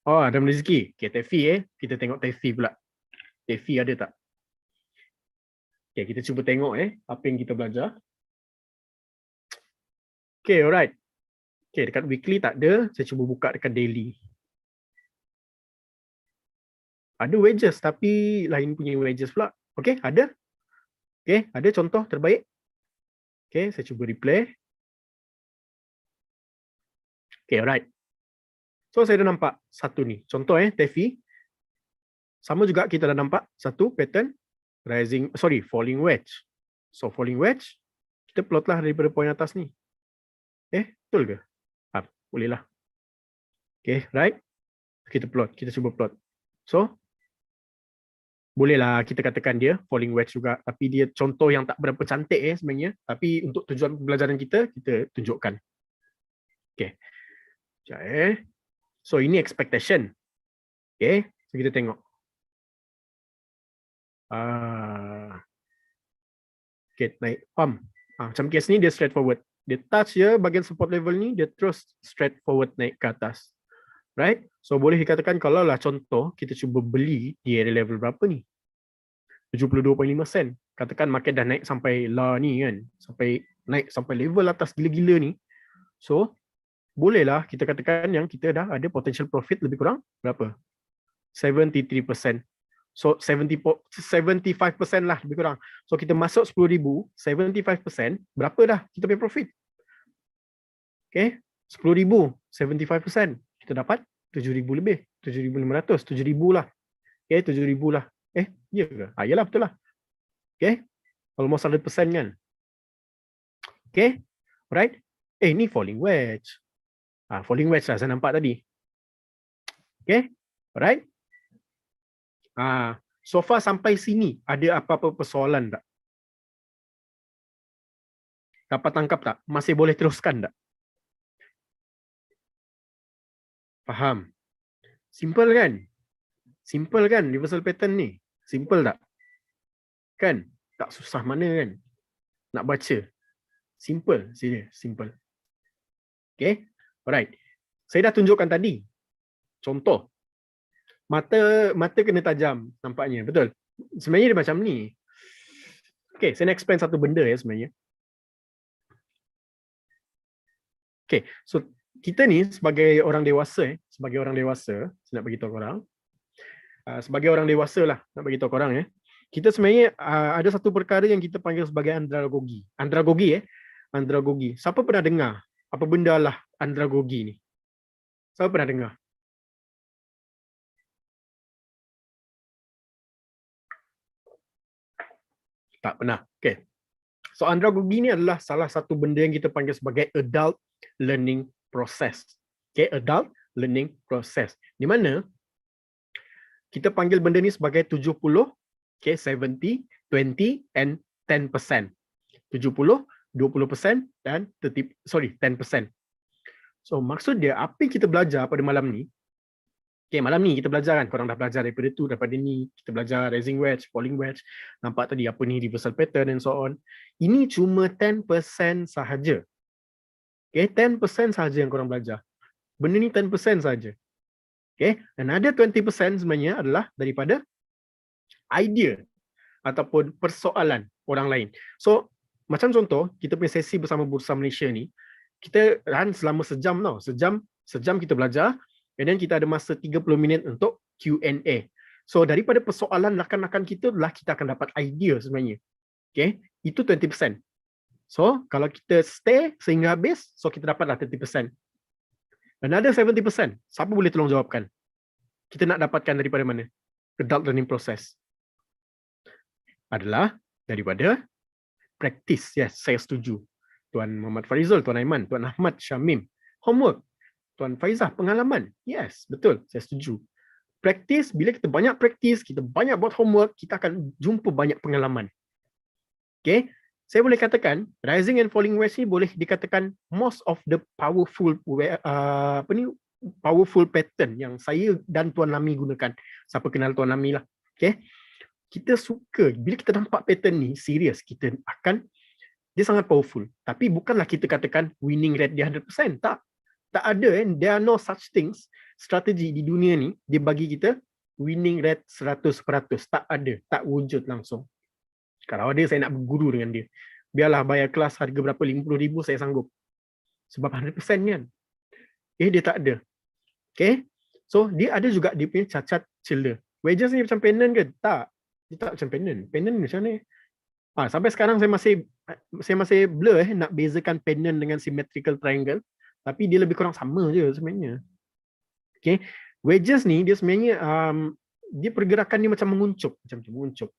Oh, Adam Rizki. Okay, Tefi Kita tengok Tefi pula. Tefi ada tak? Okay, kita cuba tengok apa yang kita belajar. Okay, alright. Okay, dekat weekly tak ada. Saya cuba buka dekat daily. Ada wedges tapi lain punya wedges pula. Okay, ada. Okay, ada contoh terbaik. Okay, saya cuba replay. Okay, alright. So, saya dah nampak satu ni. Contoh Tefi. Sama juga kita dah nampak satu pattern falling wedge. So, falling wedge, kita plot lah daripada poin atas ni. Betul ke? Boleh lah. Okay, right. Kita plot. Kita cuba plot. So, bolehlah kita katakan dia falling wedge juga. Tapi dia contoh yang tak berapa cantik sebenarnya. Tapi untuk tujuan pembelajaran kita tunjukkan. Okay. Sekejap So, ini expectation. Okay, so kita tengok. Okay, naik pump. Macam case ni dia straightforward. Dia touch je bahagian support level ni, dia terus straightforward naik ke atas. Right? So, boleh dikatakan kalau lah contoh, kita cuba beli di area level berapa ni? 72.5 sen. Katakan market dah naik sampai lah ni kan. Naik sampai level atas gila-gila ni. So, bolehlah kita katakan yang kita dah ada potential profit lebih kurang berapa? 73%. So 75% lah lebih kurang. So kita masuk 10,000, 75%, berapa dah kita punya profit? Okay, 10,000, 75%, kita dapat 7,000 lebih, 7,500, 7,000 lah. Okay, 7,000 lah. Ya ke? Yalah betul lah. Okay, almost 100% kan? Okay, alright. Ni falling wedge. Falling wedge lah saya nampak tadi. Okay, alright. So far sampai sini, ada apa-apa persoalan tak? Dapat tangkap tak? Masih boleh teruskan tak? Faham? Simple kan? Simple kan reversal pattern ni? Simple tak? Kan? Tak susah mana kan? Nak baca. Simple saja, simple. Okay? Alright. Saya dah tunjukkan tadi. Contoh. Mata kena tajam nampaknya, betul? Sebenarnya dia macam ni. Okay, saya nak explain satu benda sebenarnya. Okay, so kita ni sebagai orang dewasa, saya nak beritahu korang. Sebagai orang dewasa lah, nak beritahu korang kita sebenarnya ada satu perkara yang kita panggil sebagai andragogi. Andragogi. Siapa pernah dengar apa benda lah andragogi ni? Siapa pernah dengar? Tak pernah. Okay. So andragogi ni adalah salah satu benda yang kita panggil sebagai adult learning process. Okay, adult learning process. Di mana kita panggil benda ni sebagai 70, okay, 70, 20 and 10%. 70, 20% dan 10%. So maksud dia apa yang kita belajar pada malam ni? Okay, malam ni kita belajar kan, korang dah belajar daripada ni, kita belajar rising wedge, falling wedge, nampak tadi apa ni reversal pattern and so on. Ini cuma 10% sahaja. Okay, 10% sahaja yang korang belajar. Benda ni 10% sahaja. Okay, dan ada 20% sebenarnya adalah daripada idea ataupun persoalan orang lain. So, macam contoh, kita punya sesi bersama Bursa Malaysia ni, kita run selama sejam tau. Sejam kita belajar. And then kita ada masa 30 minit untuk Q&A. So daripada persoalan rakan-rakan kita adalah kita akan dapat idea sebenarnya. Okay, itu 20%. So kalau kita stay sehingga habis, so kita dapatlah 30%. Another 70%. Siapa boleh tolong jawabkan? kita nak dapatkan daripada mana? Adult learning process adalah daripada practice. Yes, saya setuju. Tuan Muhammad Farizul, Tuan Aiman, Tuan Ahmad Syamim. Homework. Tuan Faizah, pengalaman. Yes, betul. Saya setuju. Practice, bila kita banyak practice, kita banyak buat homework, kita akan jumpa banyak pengalaman. Okay? Saya boleh katakan, rising and falling wedge ni boleh dikatakan most of the powerful powerful pattern yang saya dan Tuan Lami gunakan. Siapa kenal Tuan Lami lah. Okay? Kita suka, bila kita nampak pattern ni, serius, kita akan, dia sangat powerful. Tapi bukanlah kita katakan winning rate dia 100%. Tak. Tak ada. There are no such things. Strategi di dunia ni, dia bagi kita winning rate 100%. Tak ada. Tak wujud langsung. Kalau ada, saya nak berguru dengan dia. Biarlah bayar kelas harga berapa, 50,000, saya sanggup. Sebab 100% kan. Dia tak ada. Okay. So, dia ada juga dia punya cacat celah. Wedges ni macam pendant ke? Tak. Dia tak macam pendant. Pendant macam ni. Sampai sekarang saya masih blur nak bezakan pendant dengan symmetrical triangle. Tapi dia lebih kurang sama je sebenarnya. Okay. Wedges ni dia sebenarnya dia pergerakan dia macam menguncup. Macam tu, menguncup.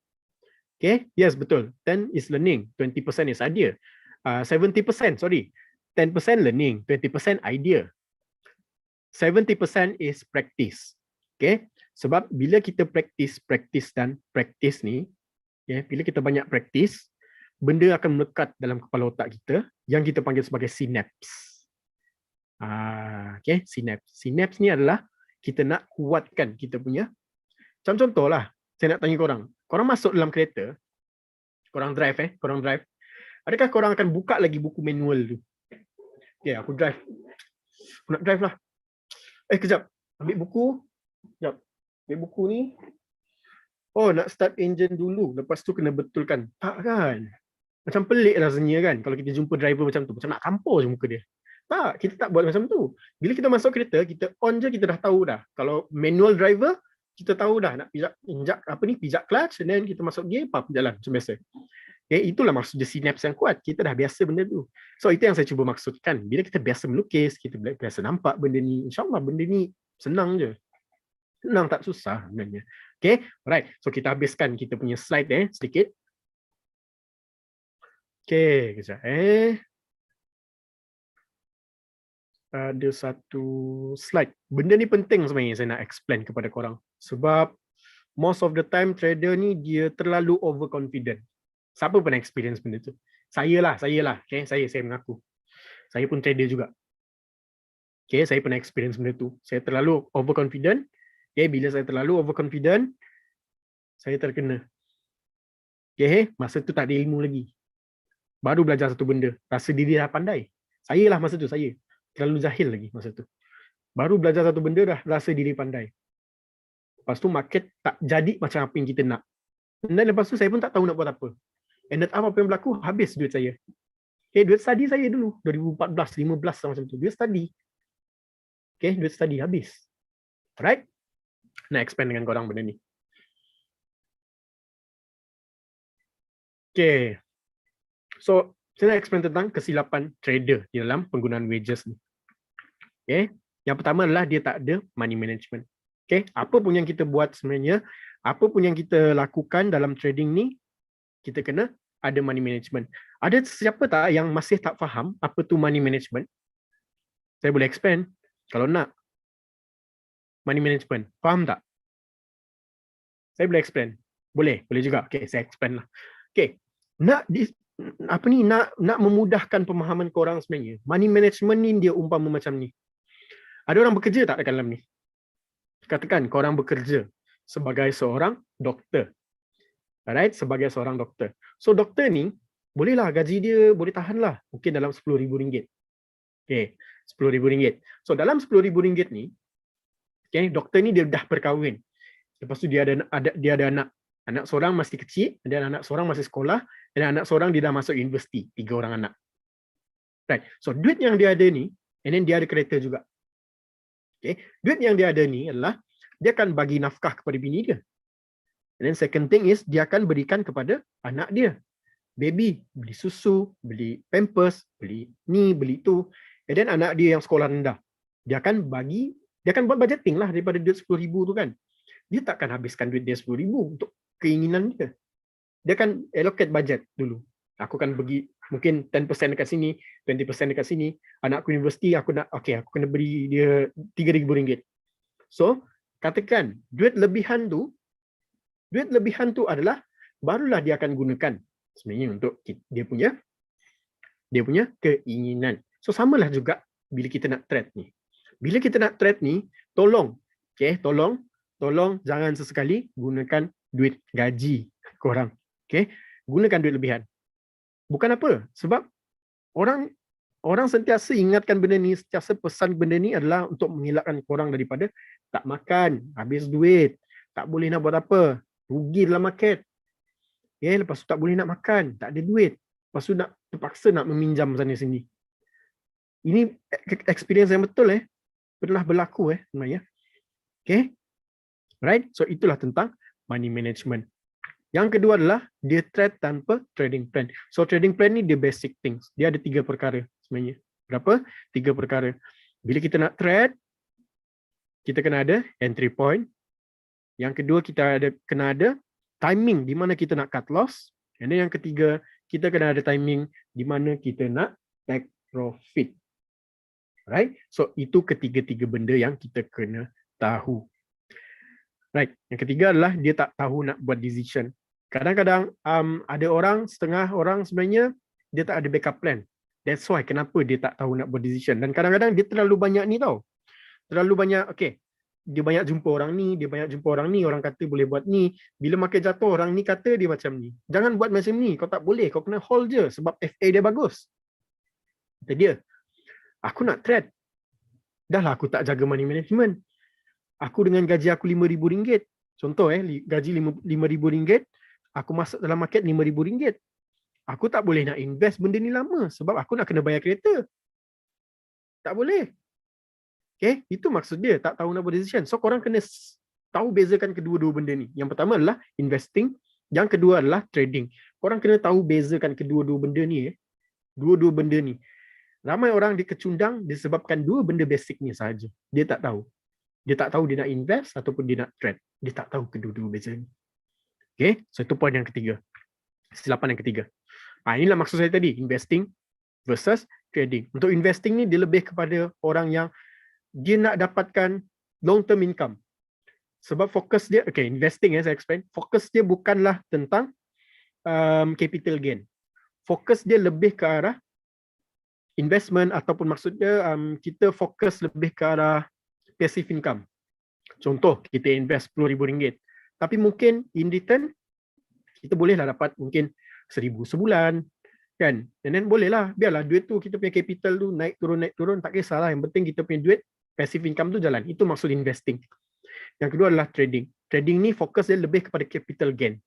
Okay. Yes, betul. 10 is learning. 20% is idea. 70%, sorry. 10% learning. 20% idea. 70% is practice. Okay. Sebab bila kita practice dan practice ni, bila kita banyak practice, benda akan melekat dalam kepala otak kita yang kita panggil sebagai synapse. Okay, synapse. Synapse ni adalah kita nak kuatkan kita punya. Macam contohlah, saya nak tanya korang. Korang masuk dalam kereta, korang drive. Adakah korang akan buka lagi buku manual tu? Okay, aku drive. Aku nak drive lah. Kejap. Ambil buku. Kejap. Ambil buku ni. Nak start engine dulu. Lepas tu kena betulkan. Tak kan? Macam pelik rasanya kan kalau kita jumpa driver macam tu. Macam nak kampur je muka dia. Tak, kita tak buat macam tu. Bila kita masuk kereta, kita on je, kita dah tahu dah. Kalau manual driver, kita tahu dah nak pijak clutch, and then kita masuk gear, jalan macam biasa. Itulah maksudnya synapse yang kuat. Kita dah biasa benda tu. So itu yang saya cuba maksudkan. Bila kita biasa melukis, kita biasa nampak benda ni, insyaAllah benda ni senang je. Senang, tak susah sebenarnya. Okay, alright. So kita habiskan kita punya slide sedikit. Okay, kejap ada satu slide. Benda ni penting sebenarnya saya nak explain kepada korang. Sebab most of the time trader ni dia terlalu overconfident. Siapa pernah experience benda tu? Saya lah. Okay, saya mengaku. Saya pun trader juga. Okay, saya pernah experience benda tu. Saya terlalu overconfident. Okay, bila saya terlalu overconfident, saya terkena. Okay, masa tu tak ada ilmu lagi. Baru belajar satu benda. Rasa diri dah pandai. Saya lah masa tu, saya. Terlalu jahil lagi masa tu. Baru belajar satu benda dah rasa diri pandai. Lepas tu market tak jadi macam apa yang kita nak. Dan lepas tu saya pun tak tahu nak buat apa. Ended up apa yang berlaku, habis duit saya. Okay, duit study saya dulu. 2014, 15 macam tu. Duit study. Okay, duit study habis. Alright? Nak expand dengan korang benda ni. Okay. So, saya nak explain tentang kesilapan trader di dalam penggunaan wedges ni. Okay. Yang pertama adalah dia tak ada money management. Okay. Apa pun yang kita buat sebenarnya, apa pun yang kita lakukan dalam trading ni, kita kena ada money management. Ada siapa tak yang masih tak faham apa tu money management? Saya boleh explain. Kalau nak. Money management. Faham tak? Saya boleh explain. Boleh juga. Okay, saya explain lah. Okay. Nak memudahkan pemahaman korang sebenarnya. Money management ni dia umpama macam ni. Ada orang bekerja tak dekat dalam ni? Katakan korang bekerja sebagai seorang doktor. Alright, sebagai seorang doktor. So doktor ni, bolehlah gaji dia boleh tahan lah. Mungkin dalam RM10,000. Okay, RM10,000. So dalam RM10,000 ni, okay, doktor ni dia dah berkahwin. Lepas tu dia ada anak. Anak seorang masih kecil, dan anak seorang masih sekolah, dan anak seorang dia dah masuk universiti. 3 orang anak. Right. So duit yang dia ada ni, and then dia ada kereta juga. Okay. Duit yang dia ada ni adalah dia akan bagi nafkah kepada bini dia. And then second thing is dia akan berikan kepada anak dia. Baby, beli susu, beli pampers, beli ni, beli tu. And then anak dia yang sekolah rendah, dia akan bagi Dia akan buat budgeting lah daripada duit 10,000 tu kan. Dia takkan habiskan duit dia 10,000 untuk keinginan dia. Dia akan allocate budget dulu. Aku akan bagi mungkin 10% dekat sini, 20% dekat sini. Anakku universiti, aku kena beri dia RM3,000. So, katakan duit lebihan tu adalah barulah dia akan gunakan sebenarnya untuk dia punya keinginan. So, samalah juga bila kita nak trade ni. Bila kita nak trade ni, tolong jangan sesekali gunakan duit gaji korang. Gunakan duit lebihan. Bukan apa, sebab orang sentiasa ingatkan benda ni, sentiasa pesan benda ni adalah untuk mengelakkan korang daripada tak makan, habis duit, tak boleh nak buat apa, rugi dalam market. Lepas tu tak boleh nak makan, tak ada duit. Lepas tu terpaksa nak meminjam sana sini. Ini experience yang betul pernah berlaku sebenarnya. Right? So itulah tentang money management. Yang kedua adalah dia trade tanpa trading plan. So trading plan ni dia basic things. Dia ada 3 perkara sebenarnya. Berapa? 3 perkara. Bila kita nak trade, kita kena ada entry point. Yang kedua kita kena ada timing di mana kita nak cut loss. Dan yang ketiga, kita kena ada timing di mana kita nak take profit. Right? So itu ketiga-tiga benda yang kita kena tahu. Right. Yang ketiga adalah dia tak tahu nak buat decision. Kadang-kadang ada setengah orang sebenarnya dia tak ada backup plan. That's why kenapa dia tak tahu nak buat decision. Dan kadang-kadang dia terlalu banyak ni tau. Terlalu banyak, dia banyak jumpa orang ni, orang kata boleh buat ni. Bila market jatuh, orang ni kata dia macam ni. Jangan buat macam ni, kau tak boleh, kau kena hold je sebab FA dia bagus. Kata dia, aku nak trade. Dah lah aku tak jaga money management. Aku dengan gaji aku RM5,000. Contoh gaji RM5,000, aku masuk dalam market RM5,000. Aku tak boleh nak invest benda ni lama sebab aku nak kena bayar kereta. Tak boleh. Itu maksud dia, tak tahu nak buat decision. So korang kena tahu bezakan kedua-dua benda ni. Yang pertama adalah investing, yang kedua adalah trading. Korang kena tahu bezakan kedua-dua benda ni. Dua-dua benda ni. Ramai orang dikecundang disebabkan dua benda basic ni sahaja. Dia tak tahu. Dia tak tahu dia nak invest ataupun dia nak trade. Dia tak tahu kedua-dua beza ni. So itu poin yang ketiga. Kesilapan yang ketiga. Inilah maksud saya tadi, investing versus trading. Untuk investing ni dia lebih kepada orang yang dia nak dapatkan long term income. Sebab fokus dia, investing saya explain, fokus dia bukanlah tentang capital gain. Fokus dia lebih ke arah investment ataupun maksudnya kita fokus lebih ke arah passive income. Contoh, kita invest RM10,000. Tapi mungkin in return, kita bolehlah dapat mungkin RM1,000 sebulan. Kan? And then bolehlah, biarlah duit tu, kita punya capital tu naik turun, tak kisahlah. Yang penting kita punya duit, passive income tu jalan. Itu maksud investing. Yang kedua adalah trading. Trading ni fokus dia lebih kepada capital gain.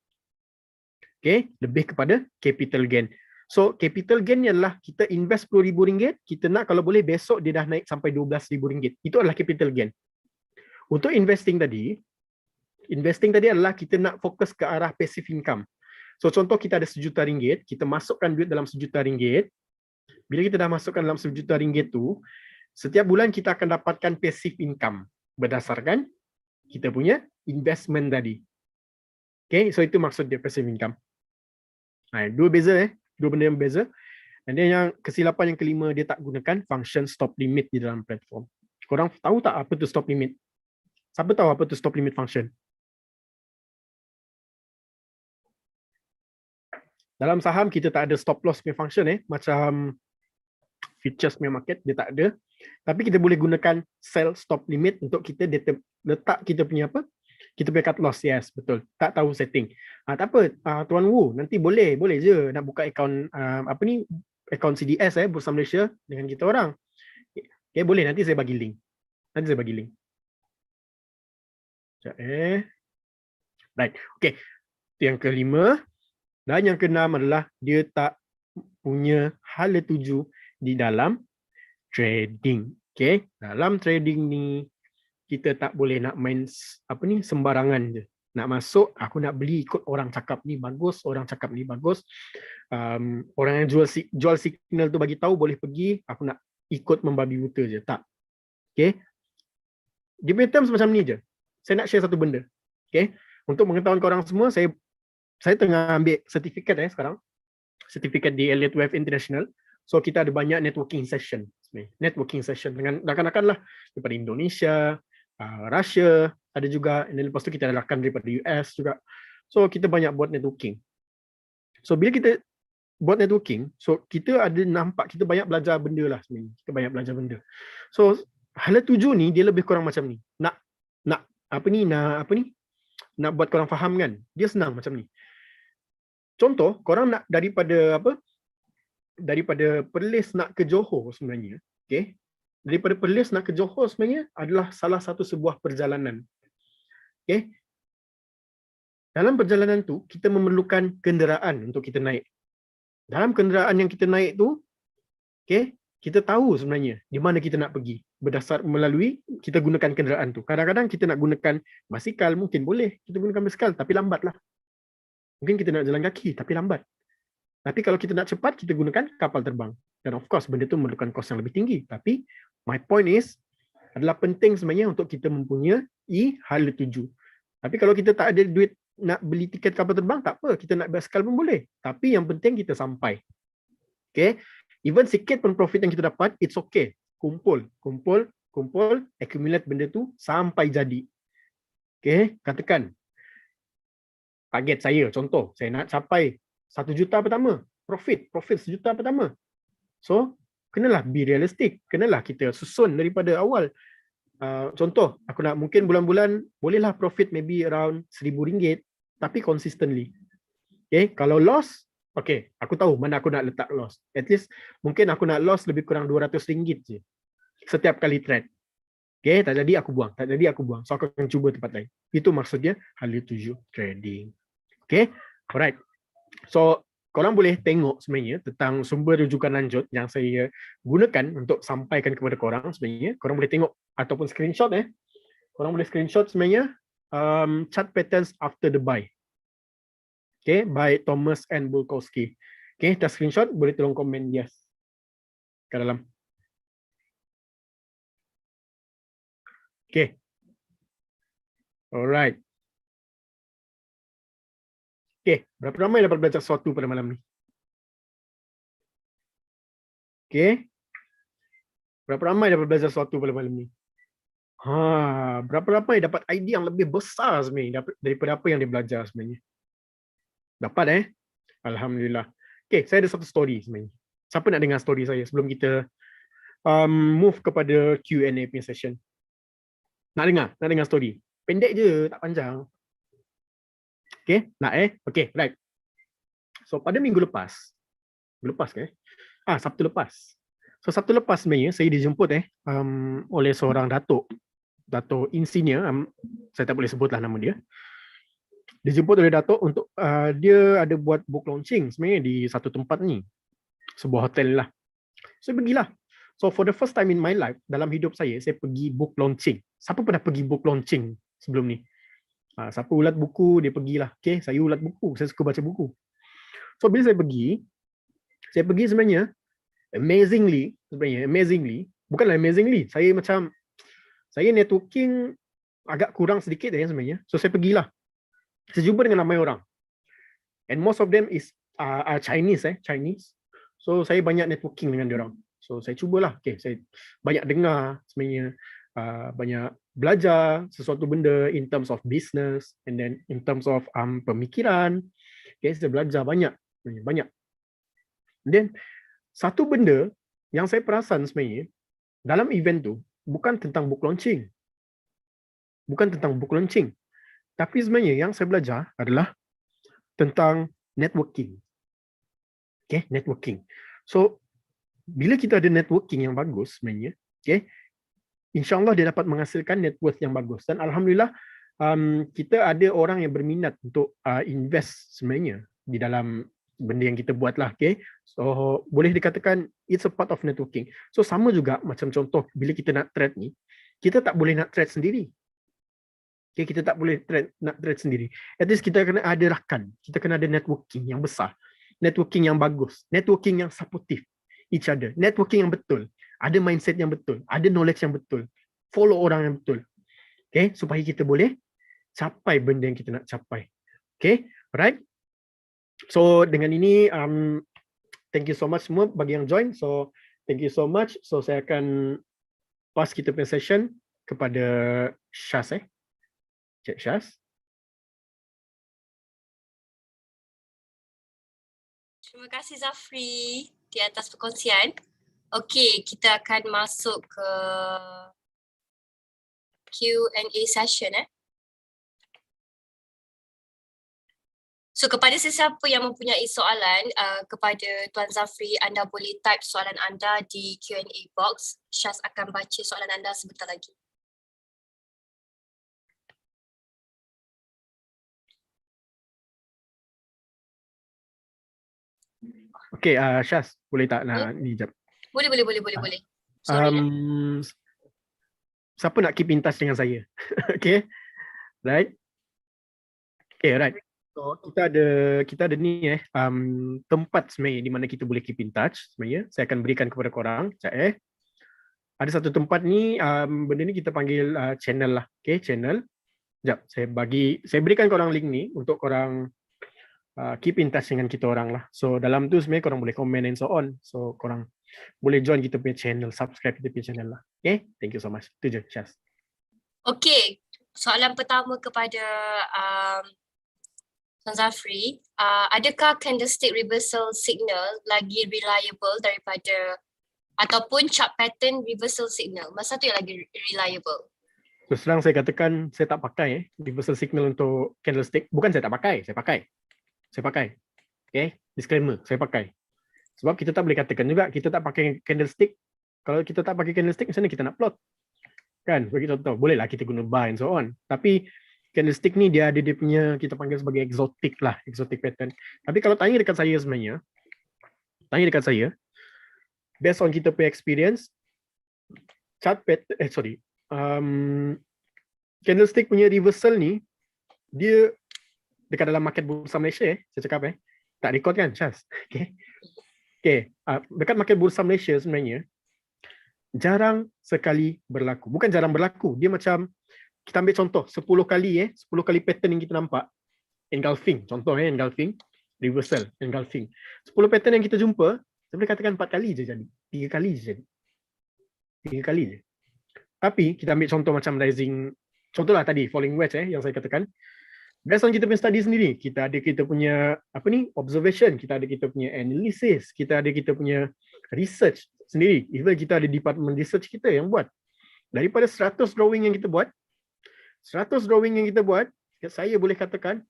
Lebih kepada capital gain. So capital gain ni adalah kita invest RM10,000, kita nak kalau boleh besok dia dah naik sampai RM12,000. Itu adalah capital gain. Untuk investing tadi adalah kita nak fokus ke arah passive income. So contoh kita ada RM1,000,000, kita masukkan duit dalam RM1,000,000. Bila kita dah masukkan dalam RM1,000,000 tu, setiap bulan kita akan dapatkan passive income berdasarkan kita punya investment tadi. So itu maksud dia passive income. Dua benda yang beza. Dan yang kesilapan yang kelima, dia tak gunakan function stop limit di dalam platform. Korang tahu tak apa tu stop limit? Siapa tahu apa tu stop limit function? Dalam saham kita tak ada stop loss punya function macam futures punya market dia tak ada. Tapi kita boleh gunakan sell stop limit untuk kita letak kita punya apa? Kita punya cut loss. Yes, betul. Tak tahu setting. Tak apa, Tuan Wu, nanti boleh je nak buka akaun akaun CDS Bursa Malaysia dengan kita orang. Boleh, nanti saya bagi link. Right. Itu yang kelima. Dan yang keenam adalah dia tak punya hala tuju di dalam trading. Dalam trading ni kita tak boleh nak main sembarangan je. Nak masuk, aku nak beli ikut orang cakap ni bagus, orang cakap ni bagus. Orang yang jual signal tu bagi tahu boleh pergi, aku nak ikut membabi buta je. Tak. Dia punya terms macam ni je. Saya nak share satu benda. Okay. Untuk mengetahui korang semua, saya tengah ambil sertifikat sekarang. Sertifikat di Elliott Wave International. So kita ada banyak networking session. Networking session dengan rakan-rakan lah daripada Indonesia, Russia, ada juga. Dan lepas tu kita ada rakan daripada US juga. So kita banyak buat networking. So bila kita buat networking, so kita ada nampak kita banyak belajar benda lah sebenarnya. Kita banyak belajar benda. So hala tuju ni dia lebih kurang macam ni. Nak buat korang faham kan? Dia senang macam ni. Contoh, korang nak daripada Perlis nak ke Johor sebenarnya, okay? Daripada Perlis nak ke Johor sebenarnya adalah salah satu sebuah perjalanan. Okay? Dalam perjalanan tu, kita memerlukan kenderaan untuk kita naik. Dalam kenderaan yang kita naik tu, okay, kita tahu sebenarnya di mana kita nak pergi. Melalui kita gunakan kenderaan tu. Kadang-kadang kita nak gunakan basikal, mungkin boleh. Kita gunakan basikal, tapi lambat lah. Mungkin kita nak jalan kaki, tapi lambat. Tapi kalau kita nak cepat, kita gunakan kapal terbang. Dan of course, benda tu memerlukan kos yang lebih tinggi. Tapi, my point is, adalah penting sebenarnya untuk kita mempunyai hala tuju. Tapi kalau kita tak ada duit nak beli tiket kapal terbang, tak apa. Kita nak basikal pun boleh. Tapi yang penting kita sampai. Okay? Even sikit pun profit yang kita dapat, it's okay. Kumpul, accumulate benda tu sampai jadi. Okay? Katakan, target saya, contoh, saya nak capai 1 juta pertama, profit 1 juta pertama. So, kenalah be realistic, kenalah kita susun daripada awal. Contoh, aku nak mungkin bulan-bulan bolehlah profit maybe around RM1,000, tapi consistently. Okay, kalau loss, okay, aku tahu mana aku nak letak loss. At least mungkin aku nak loss lebih kurang RM200 je setiap kali trade. Okay, tak jadi aku buang, So aku akan cuba tempat lain. Itu maksudnya hala tuju trading. Okay, alright. So, korang boleh tengok sebenarnya tentang sumber rujukan lanjut yang saya gunakan untuk sampaikan kepada korang sebenarnya. Korang boleh tengok ataupun screenshot Korang boleh screenshot sebenarnya chart patterns after the buy. Okay, by Thomas and Bulkowski. Okay, dah screenshot, boleh tolong komen yes ke dalam. Okay. Alright. Okay, berapa ramai dapat belajar sesuatu pada malam ni? Okay. Berapa ramai dapat belajar sesuatu pada malam ni? Berapa ramai dapat idea yang lebih besar sebenarnya daripada apa yang dia belajar sebenarnya? Dapat Alhamdulillah. Okay, saya ada satu story sebenarnya. Siapa nak dengar story saya sebelum kita move kepada Q&A punya session? Nak dengar story? Pendek je, tak panjang. Okay, nak Okay, right. So pada minggu lepas Sabtu lepas. So Sabtu lepas sebenarnya saya dijemput oleh seorang Datuk insinyur, saya tak boleh sebutlah nama dia. Dijemput oleh Datuk untuk dia ada buat book launching sebenarnya di satu tempat ni. Sebuah hotel lah. So pergilah. So for the first time in my life, dalam hidup saya pergi book launching. Siapa pernah pergi book launching sebelum ni? Siapa ulat buku, dia pergilah. Okay, saya ulat buku, saya suka baca buku. So bila saya pergi sebenarnya amazingly, bukanlah amazingly, saya networking agak kurang sedikit sebenarnya. So saya pergilah. Saya jumpa dengan ramai orang. And most of them are Chinese. So saya banyak networking dengan diorang. So saya cubalah. Okay, saya banyak dengar sebenarnya, banyak belajar sesuatu benda in terms of business and then in terms of pemikiran. Okay, saya belajar banyak. Dan satu benda yang saya perasan sebenarnya dalam event tu bukan tentang book launching. Tapi sebenarnya yang saya belajar adalah tentang networking. Okay, networking. So bila kita ada networking yang bagus sebenarnya, okay, InsyaAllah dia dapat menghasilkan net worth yang bagus. Dan Alhamdulillah, kita ada orang yang berminat untuk invest sebenarnya di dalam benda yang kita buat lah. Okay? So, boleh dikatakan it's a part of networking. So, sama juga macam contoh, bila kita nak trade ni, kita tak boleh nak trade sendiri. Okay, kita tak boleh nak trade sendiri. At least kita kena ada rakan. Kita kena ada networking yang besar. Networking yang bagus. Networking yang supportive each other. Networking yang betul. Ada mindset yang betul, ada knowledge yang betul, follow orang yang betul. Okay, supaya kita boleh capai benda yang kita nak capai. Okay, alright. So dengan ini, thank you so much semua bagi yang join. So thank you so much. So saya akan pass kita punya session kepada Syaz. Cik Syaz. Terima kasih Zafri di atas perkongsian. Okey, kita akan masuk ke Q&A session. So kepada sesiapa yang mempunyai soalan kepada Tuan Zafri, anda boleh type soalan anda di Q&A box. Syaz akan baca soalan anda sebentar lagi. Okay, Syaz, boleh tak nak ni jap? Boleh. Sorry. Siapa nak keep in touch dengan saya? Okay, right? Okay, right. So kita ada ni tempat sebenarnya di mana kita boleh keep in touch sebenarnya. Saya akan berikan kepada korang. Sekejap. Ada satu tempat ni, benda ni kita panggil channel lah. Okay, channel. Sekejap, saya berikan korang link ni untuk korang keep in touch dengan kita orang lah. So dalam tu sebenarnya korang boleh komen and so on. So korang boleh join kita punya channel, subscribe kita punya channel lah. Okay, thank you so much. Itu je, Syaz. Okay, soalan pertama kepada Tuan Zafri. Adakah candlestick reversal signal lagi reliable daripada ataupun chart pattern reversal signal? Masa tu yang lagi reliable? Terus terang saya katakan saya tak pakai reversal signal untuk candlestick. Bukan saya tak pakai, saya pakai. Okay, disclaimer, saya pakai. Sebab kita tak boleh katakan juga kita tak pakai candlestick. Kalau kita tak pakai candlestick, macam mana kita nak plot? Kan, bagi contoh, bolehlah kita guna bar and so on. Tapi candlestick ni dia ada dia punya, kita panggil sebagai exotic lah, exotic pattern. Tapi kalau tanya dekat saya sebenarnya, based on kita punya experience, chart pattern, candlestick punya reversal ni, dia dekat dalam market bursa Malaysia, saya cakap tak record kan, Syaz? Okay. Dekat market bursa Malaysia sebenarnya, jarang sekali berlaku. Bukan jarang berlaku, dia macam, kita ambil contoh, 10 kali pattern yang kita nampak, engulfing, contoh engulfing, reversal, engulfing. 10 pattern yang kita jumpa, saya boleh katakan 4 kali je jadi, 3 kali je jadi. 3 kali je. Tapi, kita ambil contoh macam rising, contohlah tadi, falling wedge yang saya katakan, based on kita punya study sendiri, kita ada kita punya observation, kita ada kita punya analysis, kita ada kita punya research sendiri. Even kita ada department research kita yang buat. Daripada 100 drawing yang kita buat, saya boleh katakan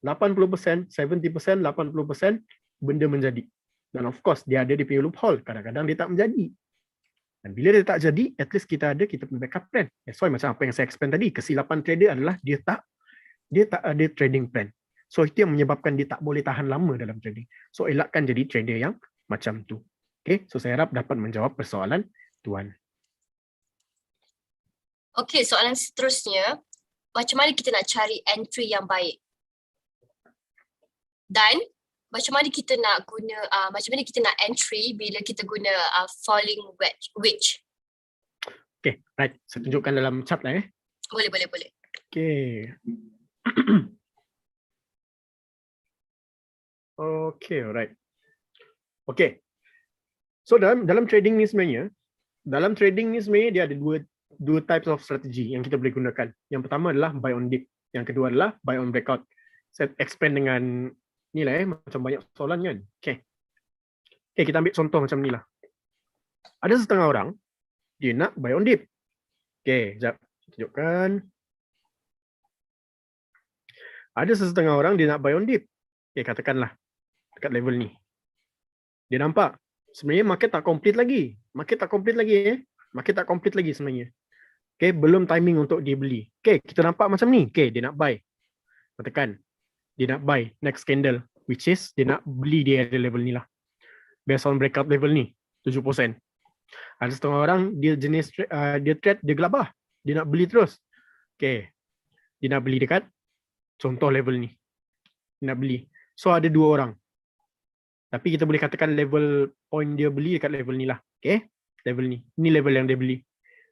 80%, 70%, 80% benda menjadi. Dan of course, dia ada di punya loophole. Kadang-kadang dia tak menjadi. Dan bila dia tak jadi, at least kita ada kita punya backup plan. So macam apa yang saya explain tadi, kesilapan trader adalah dia tak ada trading plan. So itu yang menyebabkan dia tak boleh tahan lama dalam trading. So elakkan jadi trader yang macam tu. Okay, so saya harap dapat menjawab persoalan Tuan. Okay, soalan seterusnya, macam mana kita nak cari entry yang baik? Dan macam mana kita nak entry bila kita guna falling wedge? Okay, right. Saya tunjukkan dalam chart lah Boleh. Okay. Okay, alright. Okay. So dalam trading ni sebenarnya dia ada dua types of strategy yang kita boleh gunakan. Yang pertama adalah buy on dip, yang kedua adalah buy on breakout. Saya explain dengan ni lah macam banyak soalan kan. Okay, kita ambil contoh macam ni lah. Ada setengah orang dia nak buy on dip. Okay, sekejap tunjukkan. Ada setengah orang dia nak buy on dip. Okay, katakanlah dekat level ni. Dia nampak sebenarnya market tak complete lagi. Market tak complete lagi sebenarnya. Okay, belum timing untuk dia beli. Okay, kita nampak macam ni. Okay, dia nak buy. Katakan, dia nak buy next candle, which is dia nak beli dia ada level ni lah. Based on breakout level ni, 7%. Ada setengah orang, dia jenis, dia trade, dia gelabah. Dia nak beli terus. Okay, dia nak beli dekat contoh level ni. Dia nak beli. So, ada dua orang. Tapi kita boleh katakan level point dia beli dekat level ni lah. Okay, level ni. Ini level yang dia beli.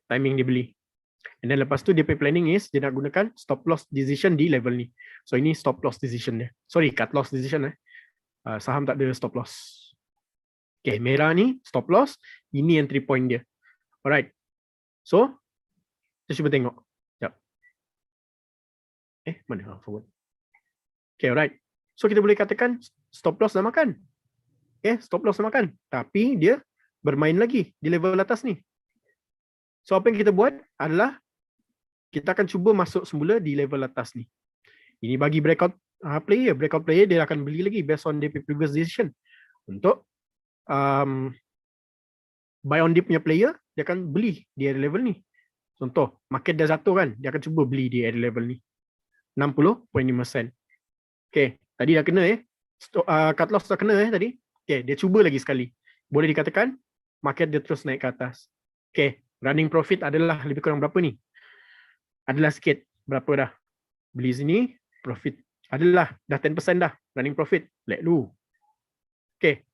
Timing dia beli. And then lepas tu dia punya planning is dia nak gunakan stop loss decision di level ni. So ini stop loss decision dia. Sorry, cut loss decision saham tak ada stop loss. Okay, merah ni stop loss, ini entry point dia. Alright. So kita cuba tengok. Sekejap. Mana? Forward. Okay, alright. So kita boleh katakan stop loss dah makan. Okay, stop loss dah makan. Tapi dia bermain lagi di level atas ni. So apa yang kita buat adalah kita akan cuba masuk semula di level atas ni. Ini bagi breakout player. Breakout player dia akan beli lagi based on their previous decision. Untuk buy on dip punya player, dia akan beli di area level ni. Contoh, market dah jatuh kan, dia akan cuba beli di area level ni. 60.5%. Okay, tadi dah kena cut loss dah kena tadi. Okay, dia cuba lagi sekali. Boleh dikatakan market dia terus naik ke atas. Okay, running profit adalah lebih kurang berapa ni? Adalah sikit. Berapa dah? Beli sini, profit. Adalah, dah 10% dah. Running profit. Let dulu. Okay,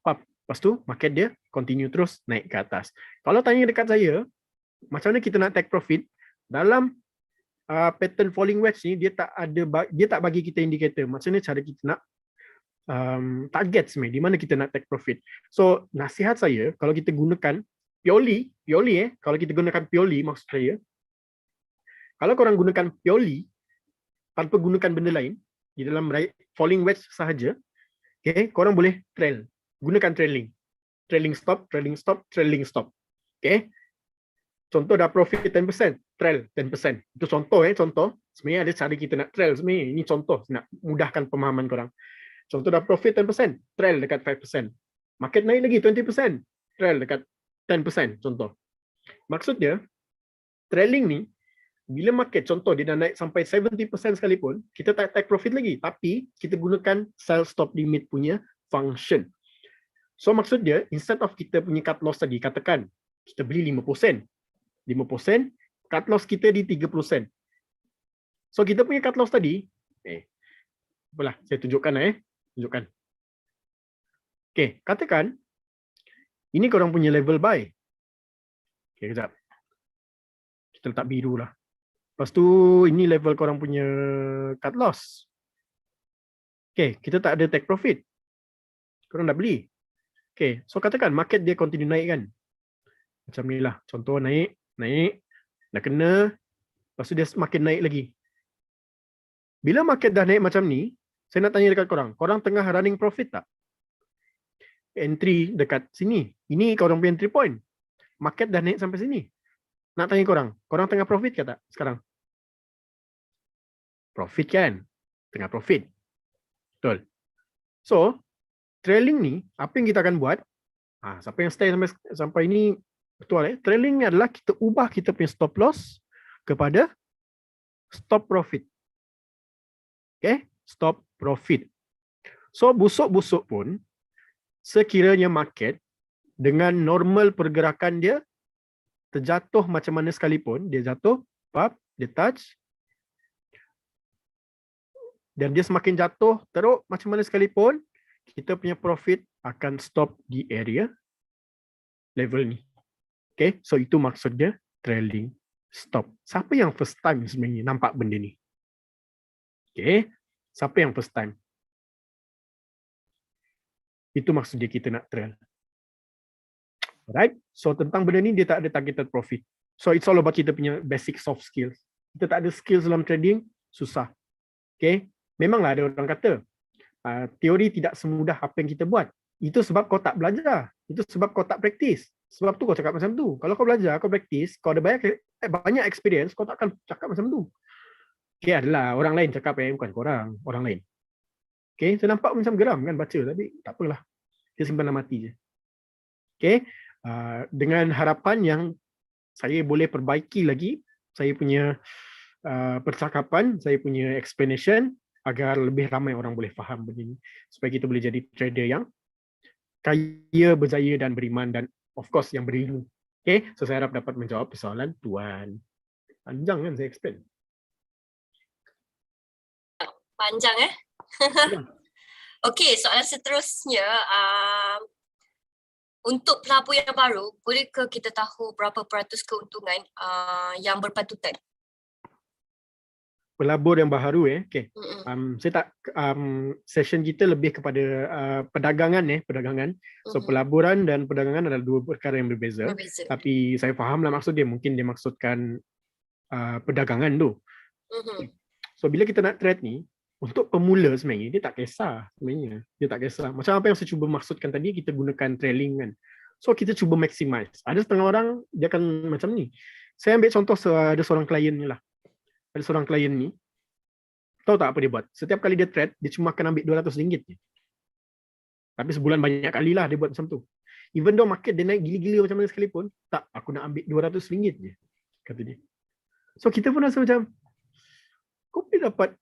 lepas tu market dia continue terus naik ke atas. Kalau tanya dekat saya, macam mana kita nak take profit? Dalam pattern falling wedge ni, dia tak bagi kita indikator. Macam mana cara kita nak target sebenarnya, di mana kita nak take profit. So, nasihat saya, kalau kita gunakan purely kalau kita gunakan purely, maksud saya, kalau korang gunakan purely tanpa gunakan benda lain di dalam falling wedge sahaja, okay, korang boleh trail. Gunakan trailing. Trailing stop, trailing stop, trailing stop. Okay. Contoh dah profit 10%, trail 10%. Itu contoh contoh. Sebenarnya ada cara kita nak trail sebenarnya. Ini contoh nak mudahkan pemahaman korang. Contoh dah profit 10%, trail dekat 5%. Market naik lagi 20%, trail dekat 10% contoh. Maksudnya trailing ni bila market contoh dia dah naik sampai 70% sekalipun, kita tak take profit lagi, tapi kita gunakan sell stop limit punya function. So maksud dia, instead of kita punya cut loss tadi, katakan kita beli 5%, cut loss kita di 30%. So kita punya cut loss tadi, apalah, saya tunjukkan tunjukkan. Okay, katakan ini korang punya level buy. Okay, kejap. Kita letak biru lah. Lepas tu ini level korang punya cut loss. Okay, kita tak ada take profit. Korang dah beli. Okay, so katakan market dia continue naik kan. Macam ni lah. Contoh naik, dah kena. Lepas tu dia semakin naik lagi. Bila market dah naik macam ni, saya nak tanya dekat korang. Korang tengah running profit tak? Entry dekat sini. Ini korang punya entry point. Market dah naik sampai sini. Nak tanya korang. Korang tengah profit ke tak sekarang? Profit kan? Tengah profit. Betul. So, trailing ni, apa yang kita akan buat? Siapa yang stay sampai ini betul trailing ni adalah kita ubah kita punya stop loss kepada stop profit. Okay? Stop profit. So, busuk-busuk pun, sekiranya market dengan normal pergerakan dia terjatuh macam mana sekalipun, dia jatuh, dia touch, dan dia semakin jatuh teruk macam mana sekalipun, kita punya profit akan stop di area level ni. Okay, so itu maksud dia trailing stop. Siapa yang first time sebenarnya nampak benda ni? Okay, siapa yang first time? Itu maksud dia kita nak trail. Alright, so tentang benda ni dia tak ada targeted profit. So it's all about kita punya basic soft skills. Kita tak ada skills dalam trading, susah. Okay, memanglah ada orang kata teori tidak semudah apa yang kita buat. Itu sebab kau tak belajar. Itu sebab kau tak praktis. Sebab tu kau cakap macam tu. Kalau kau belajar, kau praktis, kau ada banyak experience, kau takkan cakap macam tu. Okay, adalah orang lain cakap bukan korang, orang lain. Okay, saya nampak macam geram kan baca, tapi tak apalah. Dia simpan dalam hati je. Okay, dengan harapan yang saya boleh perbaiki lagi saya punya percakapan, saya punya explanation agar lebih ramai orang boleh faham benda ni. Supaya kita boleh jadi trader yang kaya, berjaya dan beriman dan of course yang berilmu. Okay, so saya harap dapat menjawab persoalan tuan. Panjang kan saya explain? Panjang Okey, soalan seterusnya. Untuk pelabur yang baru, bolehkah kita tahu berapa peratus keuntungan yang berpatutan? Pelabur yang baharu okey. Mm-mm. Saya tak session kita lebih kepada perdagangan perdagangan. So Mhm. pelaburan dan perdagangan adalah dua perkara yang berbeza. Berbeza. Tapi saya fahamlah maksud dia, mungkin dia maksudkan perdagangan tu. Mhm. So bila kita nak trade ni, untuk pemula sebenarnya dia tak kisah sebenarnya. Dia tak kisah. Macam apa yang saya cuba maksudkan tadi, kita gunakan trailing kan. So kita cuba maximize. Ada setengah orang dia akan macam ni. Saya ambil contoh ada seorang klien ni lah. Ada seorang klien ni, tahu tak apa dia buat? Setiap kali dia trade, dia cuma akan ambil RM200 je. Tapi sebulan banyak kali lah dia buat macam tu. Even though market dia naik gila-gila macam mana sekalipun, tak, aku nak ambil RM200 je, kata dia. So kita pun rasa macam, kau boleh dapat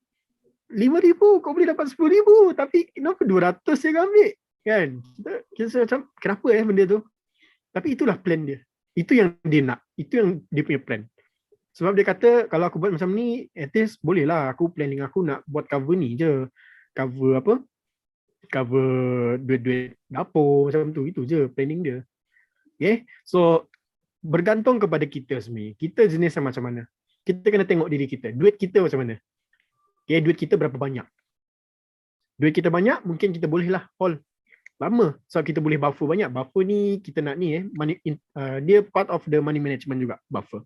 RM5,000, kau boleh dapat RM10,000, tapi kenapa RM200 je kau ambil? Kan? Kita rasa macam, kenapa benda tu? Tapi itulah plan dia. Itu yang dia nak. Itu yang dia punya plan. Sebab dia kata, kalau aku buat macam ni, at least boleh lah. Aku planning aku nak buat cover ni je. Cover apa? Cover duit-duit dapur macam tu. Itu je planning dia. Okay? So, bergantung kepada kita sebenarnya. Kita jenis yang macam mana? Kita kena tengok diri kita. Duit kita macam mana? Okay, duit kita berapa banyak? Duit kita banyak, mungkin kita bolehlah hold lama. Sebab kita boleh buffer banyak. Buffer ni, kita nak ni dia part of the money management juga, buffer.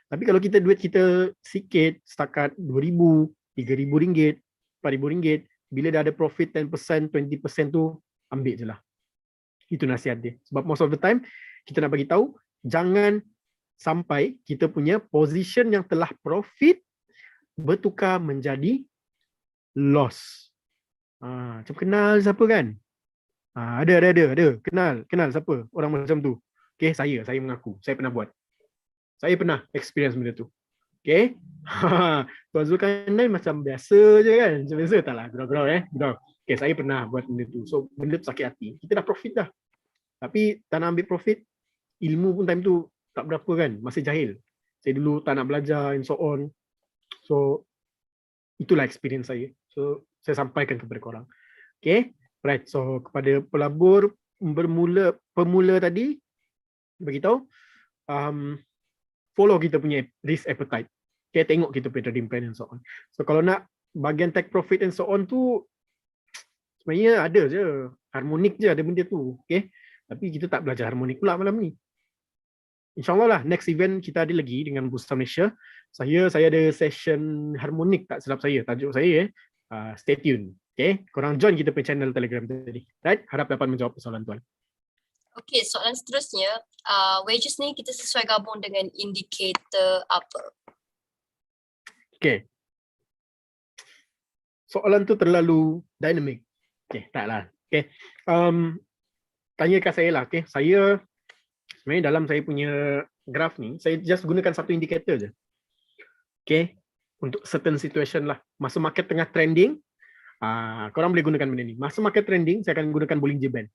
Tapi kalau kita duit kita sikit, setakat RM2,000, RM3,000, RM4,000, bila dah ada profit 10%, 20% tu, ambil je lah. Itu nasihat dia. Sebab most of the time, kita nak bagi tahu, jangan sampai kita punya position yang telah profit bertukar menjadi loss. Macam kenal siapa kan? Ada. Kenal siapa? Orang macam tu. Okay, saya mengaku. Saya pernah buat. Saya pernah experience benda tu. Okay. Tuan Zulkarnain macam biasa je kan. Macam biasa tak lah. Gurau-gurau Gurau. Okay, saya pernah buat benda tu. So, benda tu sakit hati. Kita dah profit dah. Tapi tak nak ambil profit, ilmu pun time tu tak berapa kan. Masih jahil. Saya dulu tak nak belajar and so on. So, itulah experience saya. So, saya sampaikan kepada korang. Okay. Right. So, kepada pelabur pemula tadi, beritahu, follow kita punya risk appetite. Okay, tengok kita punya trading plan and so on. So kalau nak bagian take profit and so on tu, sebenarnya ada je. Harmonik je ada benda tu. Okay. Tapi kita tak belajar harmonik pula malam ni. InsyaAllah lah, next event kita ada lagi dengan Bursa Malaysia. Saya ada session harmonik tak silap saya. Tajuk saya stay tune. Okay. Korang join kita punya channel Telegram tadi. Right? Harap dapat menjawab persoalan tuan. Okey, soalan seterusnya, wages ni kita sesuai gabung dengan indikator apa? Okay. Soalan tu terlalu dynamic. Okay, taklah. Okay. Tanyakan saya lah. Okay. Saya, sebenarnya dalam saya punya graph ni, saya just gunakan satu indikator je. Okay. Untuk certain situation lah. Masa market tengah trending, korang boleh gunakan benda ni. Masa market trending, saya akan gunakan Bollinger Band.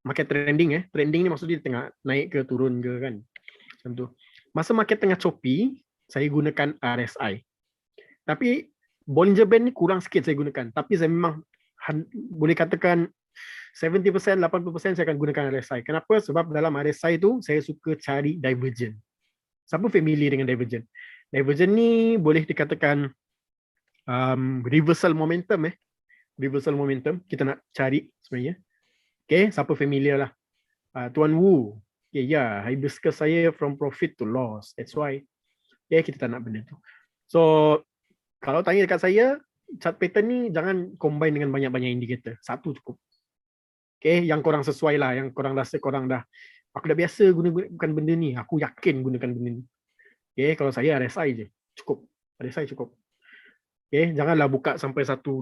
Market trending trending ni maksudnya tengah naik ke turun ke kan. Macam tu. Masa market tengah choppy, saya gunakan RSI. Tapi Bollinger Band ni kurang sikit saya gunakan. Tapi saya memang boleh katakan 70%, 80% saya akan gunakan RSI. Kenapa? Sebab dalam RSI tu saya suka cari divergent. Siapa familiar dengan divergent? Divergent ni boleh dikatakan reversal momentum Reversal momentum kita nak cari sebenarnya. Okay, siapa familiar lah. Tuan Wu. Okay, hibiscus saya from profit to loss. That's why. Okay, kita tak nak benda tu. So, kalau tanya dekat saya, chart pattern ni jangan combine dengan banyak-banyak indikator. Satu cukup. Okay, yang korang sesuai lah. Yang korang rasa korang dah, aku dah biasa gunakan benda ni. Aku yakin gunakan benda ni. Okay, kalau saya RSI je. Cukup. RSI cukup. Okay, janganlah buka sampai satu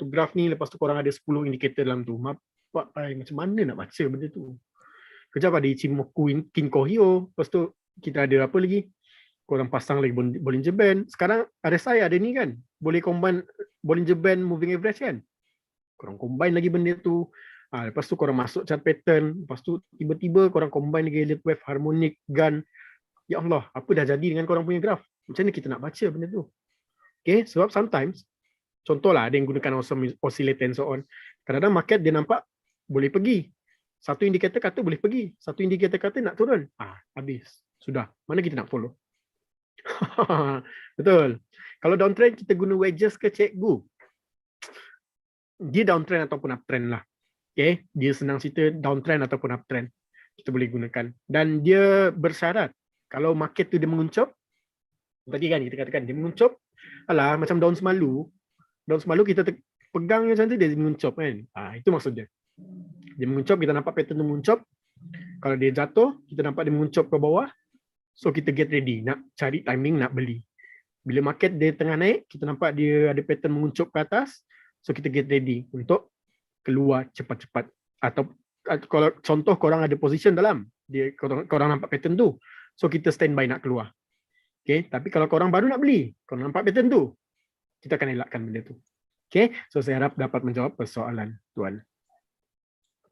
graf ni, lepas tu korang ada 10 indikator dalam tu. Macam mana nak baca benda tu? Kejap ada Ichimoku Kinko-hyo, lepas tu kita ada apa lagi? Korang pasang lagi Bollinger Band. Sekarang RSI ada ni kan? Boleh combine Bollinger Band moving average kan? Korang combine lagi benda tu. Lepas tu korang masuk chart pattern. Lepas tu tiba-tiba korang combine lagi elliott wave, harmonic, gun. Ya Allah, apa dah jadi dengan korang punya graf? Macam mana kita nak baca benda tu? Okay, sebab sometimes, contohlah ada yang gunakan oscillator and so on. Kadang-kadang market dia nampak boleh pergi. Satu indikator kata boleh pergi, satu indikator kata nak turun. Habis. Sudah. Mana kita nak follow? Betul. Kalau downtrend kita guna wedges ke cikgu? Dia downtrend ataupun uptrend lah. Okay? Dia senang cerita downtrend ataupun uptrend. Kita boleh gunakan. Dan dia bersyarat. Kalau market tu dia menguncup, tadi kan kita katakan dia menguncup, alah macam daun semalu. Daun semalu kita pegang macam tu dia menguncup kan. Itu maksud dia. Dia menguncup, kita nampak pattern tu menguncup. Kalau dia jatuh, kita nampak dia menguncup ke bawah. So kita get ready, nak cari timing nak beli. Bila market dia tengah naik, kita nampak dia ada pattern menguncup ke atas. So kita get ready untuk keluar cepat-cepat. Atau kalau contoh korang ada position dalam, dia korang nampak pattern tu. So kita standby nak keluar. Okay, tapi kalau korang baru nak beli, korang nampak pattern tu, kita akan elakkan benda tu. Okay, so saya harap dapat menjawab persoalan tuan.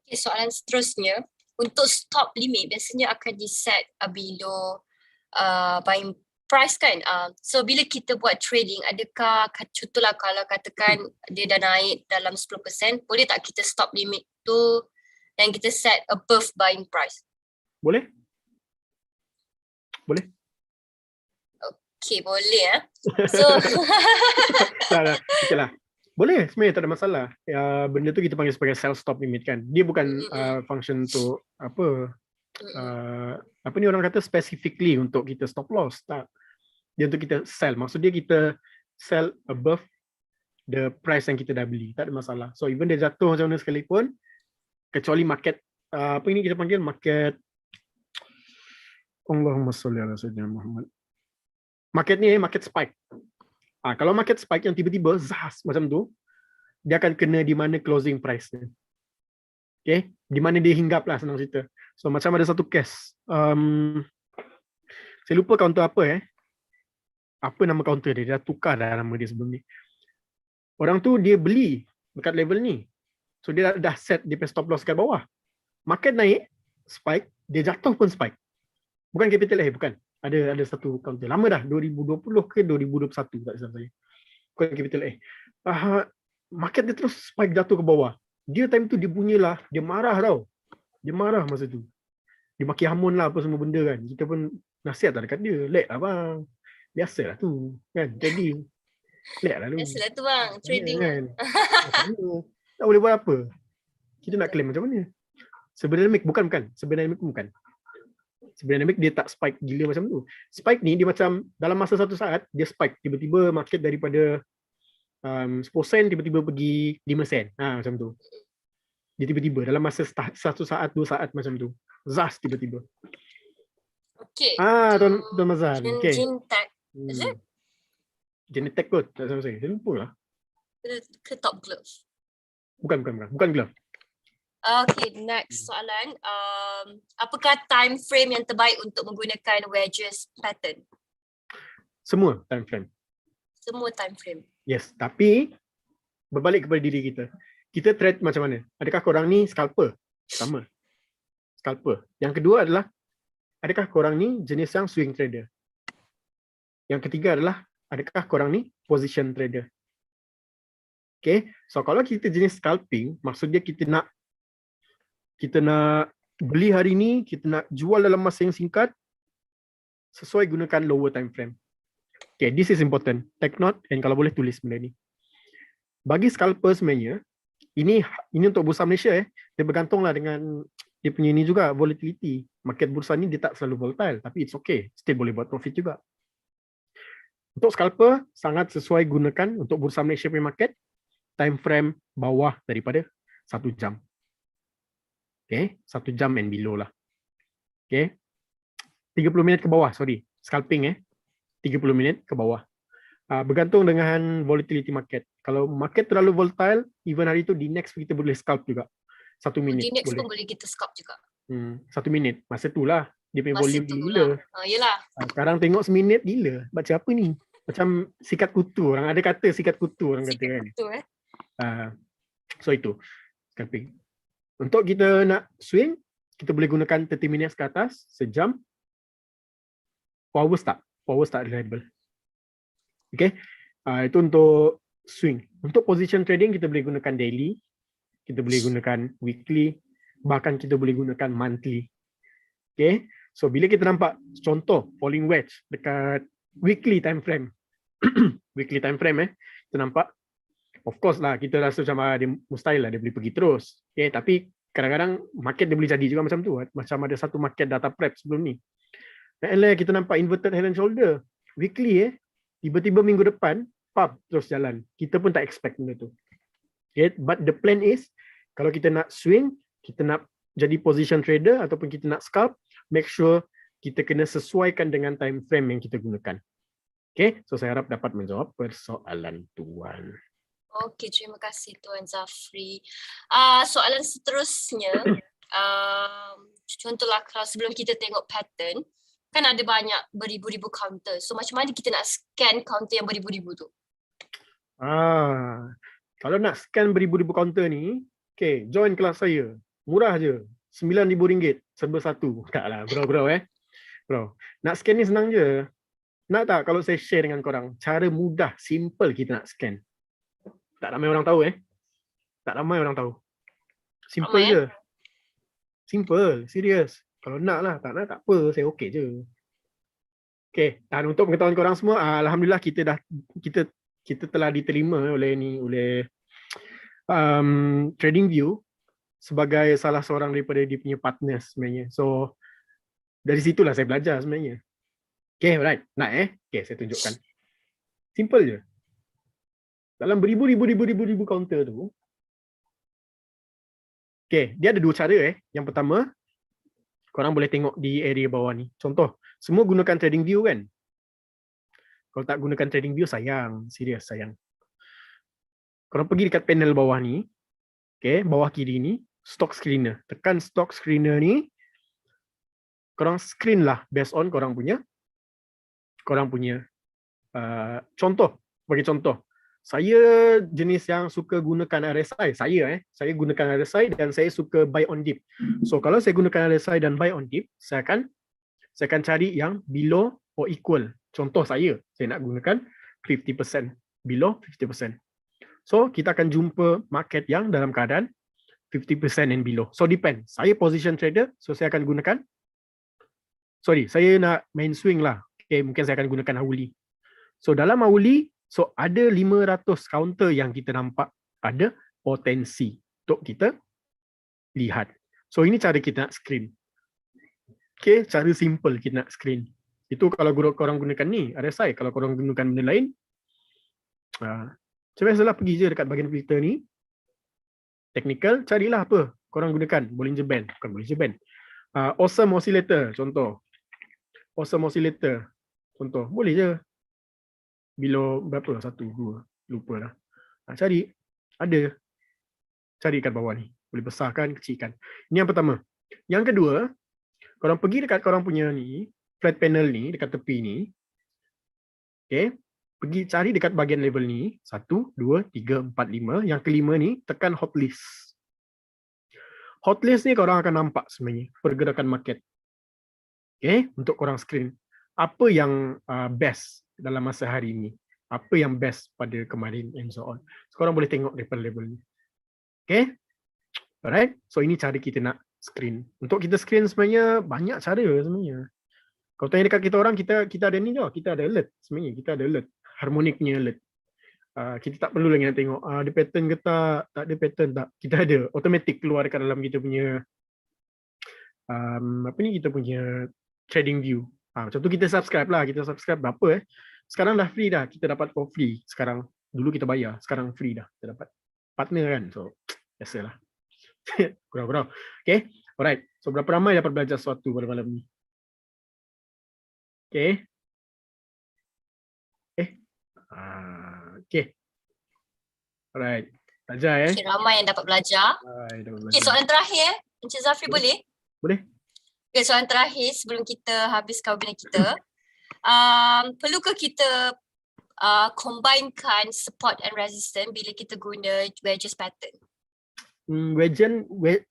Okay, soalan seterusnya, untuk stop limit biasanya akan di-set below buying price kan. So bila kita buat trading, adakah contohlah kalau katakan dia dah naik dalam 10%, boleh tak kita stop limit tu dan kita set above buying price? Boleh? Boleh? Okay, boleh So okay lah. Boleh, sebenarnya tak ada masalah. Benda tu kita panggil sebagai sell stop limit kan. Dia bukan function untuk apa ni orang kata specifically untuk kita stop loss. Tak. Dia untuk kita sell. Maksud dia kita sell above the price yang kita dah beli. Tak ada masalah. So even dia jatuh macam mana sekalipun, kecuali market, apa ini kita panggil market, Allahumma salli ala sayyidina Muhammad. Market ni market spike. Kalau market spike yang tiba-tiba zas macam tu, dia akan kena di mana closing price dia. Okay, di mana dia hinggap lah senang cerita. So macam ada satu case, saya lupa counter apa apa nama counter dia, dia dah tukar dah nama dia sebelum ni. Orang tu dia beli dekat level ni. So dia dah set dia punya stop loss kat bawah. Market naik, spike, dia jatuh pun spike. Bukan capital A, bukan. Ada satu counter. Lama dah, 2020 ke 2021 tak silap saya. Bukan capital A. Market dia terus spike jatuh ke bawah. Dia time tu dia bunyilah, dia marah tau. Dia marah masa tu. Dia maki hamun lah apa semua benda kan. Kita pun nasihat tak dekat dia. Lek lah bang. Biasalah tu. Kan? Jadi, lek lah tu. biasalah tu bang, trading kan? Tak boleh buat apa. Kita nak claim macam mana. Sebenarnya bukan. Sebenarnya bukan. Sebenarnya dia tak spike gila macam tu. Spike ni dia macam dalam masa satu saat dia spike tiba-tiba market daripada 10% tiba-tiba pergi 5 sen. Macam tu. Dia tiba-tiba dalam masa 1 saat 2 saat macam tu. Zas tiba-tiba. Okay. Tuan Mazhan. Okay. Genentech. Is it? Genentech kot. Tak sama saya. Saya lupa lah. Ke Top Glove. Bukan glove. Okay, next soalan. Apakah time frame yang terbaik untuk menggunakan wedges pattern? Semua time frame. Semua time frame. Yes, tapi berbalik kepada diri kita. Kita trade macam mana? Adakah korang ni scalper? Sama. Scalper. Yang kedua adalah, adakah korang ni jenis yang swing trader? Yang ketiga adalah, adakah korang ni position trader? Okay, so kalau kita jenis scalping, maksudnya kita nak beli hari ni, kita nak jual dalam masa yang singkat, sesuai gunakan lower time frame. Okay, this is important. Take note and kalau boleh tulis benda ni. Bagi scalper sebenarnya, ini untuk bursa Malaysia dia bergantunglah dengan dia punya ni juga, volatility. Market bursa ni dia tak selalu volatile, tapi it's okay. Still boleh buat profit juga. Untuk scalper, sangat sesuai gunakan untuk bursa Malaysia punya market, time frame bawah daripada 1 jam. Okay, 1 jam and below lah. Okay, 30 minit ke bawah, sorry. Scalping 30 minit ke bawah. Bergantung dengan volatility market. Kalau market terlalu volatile, even hari tu di next kita boleh scalp juga. 1 minit. Di next boleh. pun boleh kita scalp juga. 1 minit. Masa tu lah. Dia punya Masa volume tu gila. Yelah. Sekarang tengok seminit gila. Baca apa ni? Macam sikat kutu. Orang ada kata sikat kutu. Orang kata kan. Kutu, So itu. Scalping. Untuk kita nak swing, kita boleh gunakan 30 minit ke atas, sejam. Power start reliable. Okay. Itu untuk swing. Untuk position trading, kita boleh gunakan daily. Kita boleh gunakan weekly. bahkan kita boleh gunakan monthly. Okay, so bila kita nampak contoh falling wedge dekat weekly time frame, weekly time frame kita nampak, of course lah kita rasa macam dia mustahil lah dia boleh pergi terus. Okay, tapi kadang-kadang market dia boleh jadi juga macam tu. Macam ada satu market data prep sebelum ni. Dan kita nampak inverted head and shoulder weekly tiba-tiba minggu depan terus jalan. Kita pun tak expect benda tu. Okay, but the plan is kalau kita nak swing, kita nak jadi position trader ataupun kita nak scalp, make sure kita kena sesuaikan dengan time frame yang kita gunakan. Okay, so saya harap dapat menjawab persoalan tuan. Okey, terima kasih Tuan Zafri. Soalan seterusnya, contohlah kalau sebelum kita tengok pattern, kan ada banyak beribu-ribu counter. So macam mana kita nak scan counter yang beribu-ribu tu? Kalau nak scan beribu-ribu counter ni, okay, join kelas saya. Murah je. RM9,000 serba satu. Taklah, bro. Bro, nak scan ni senang je. Nak tak kalau saya share dengan korang cara mudah, simple kita nak scan? Tak ramai orang tahu Tak ramai orang tahu. Simple je. Simple, serius. Kalau nak lah, tak nak tak apa, saya okey je. Okay, dan untuk pengetahuan korang semua, alhamdulillah kita telah diterima oleh TradingView sebagai salah seorang daripada dia punya partners sebenarnya. So dari situlah saya belajar sebenarnya. Okay, alright. Nak okay, saya tunjukkan. Simple je. Dalam beribu-ribu counter tu, okay, dia ada dua cara Yang pertama, korang boleh tengok di area bawah ni. Contoh, semua gunakan TradingView kan? Kalau tak gunakan TradingView, sayang. Serius, sayang. Korang pergi dekat panel bawah ni, okay, bawah kiri ni, stock screener. Tekan stock screener ni, korang screen lah based on korang punya contoh. Bagi contoh, saya jenis yang suka gunakan RSI. Saya gunakan RSI dan saya suka buy on dip. So kalau saya gunakan RSI dan buy on dip, saya akan cari yang below or equal. Contoh saya nak gunakan 50%, below 50%. So kita akan jumpa market yang dalam keadaan 50% and below. So depend. Saya position trader, so saya akan gunakan, saya nak main swing lah. Okay, mungkin saya akan gunakan hourly. So dalam hourly, so ada 500 counter yang kita nampak ada potensi untuk kita lihat. So ini cara kita nak screen. Okay, cara simple kita nak screen. Itu kalau korang gunakan ni, RSI. Kalau korang gunakan benda lain, macam biasalah pergi je dekat bahagian filter ni. Technical, carilah apa korang gunakan. Bollinger Band, bukan Bollinger Band. Awesome Oscillator, contoh. Awesome Oscillator, contoh. Boleh je. Below berapa? 1, 2, lupa lah. Cari, ada. Cari kat bawah ni. Boleh besarkan, kecilkan. Ini yang pertama. Yang kedua, korang pergi dekat korang punya ni, flat panel ni, dekat tepi ni. Okay. Pergi cari dekat bahagian level ni. 1, 2, 3, 4, 5. Yang kelima ni, tekan hotlist. Hotlist ni korang akan nampak sebenarnya pergerakan market. Okay. Untuk korang screen. Apa yang best dalam masa hari ini, apa yang best pada kemarin and so on. So, korang boleh tengok daripada level ni. Okay, alright. So ini cara kita nak screen. Untuk kita screen sebenarnya banyak cara sebenarnya. Kalau tanya dekat kita orang, kita ada ni je, kita ada alert sebenarnya, kita ada alert, harmonic punya alert. Kita tak perlu lagi nak tengok ada pattern ke tak ada pattern tak. Kita ada automatic keluar dekat dalam kita punya kita punya TradingView. Macam tu kita subscribe lah, kita subscribe berapa sekarang dah free dah, kita dapat for free sekarang. Dulu kita bayar, sekarang free dah, kita dapat partner kan. So biasalah. Kurang-kurang. Okay, alright. So berapa ramai dapat belajar sesuatu pada malam ni? Okay. Okay. Alright. Belajar Okay, ramai yang dapat belajar. Okay, soalan terakhir Encik Zafri boleh? Boleh. Okay, soalan terakhir sebelum kita habiskan webinar kita. Perlukah kita combinekan support and resistance bila kita guna wedges pattern?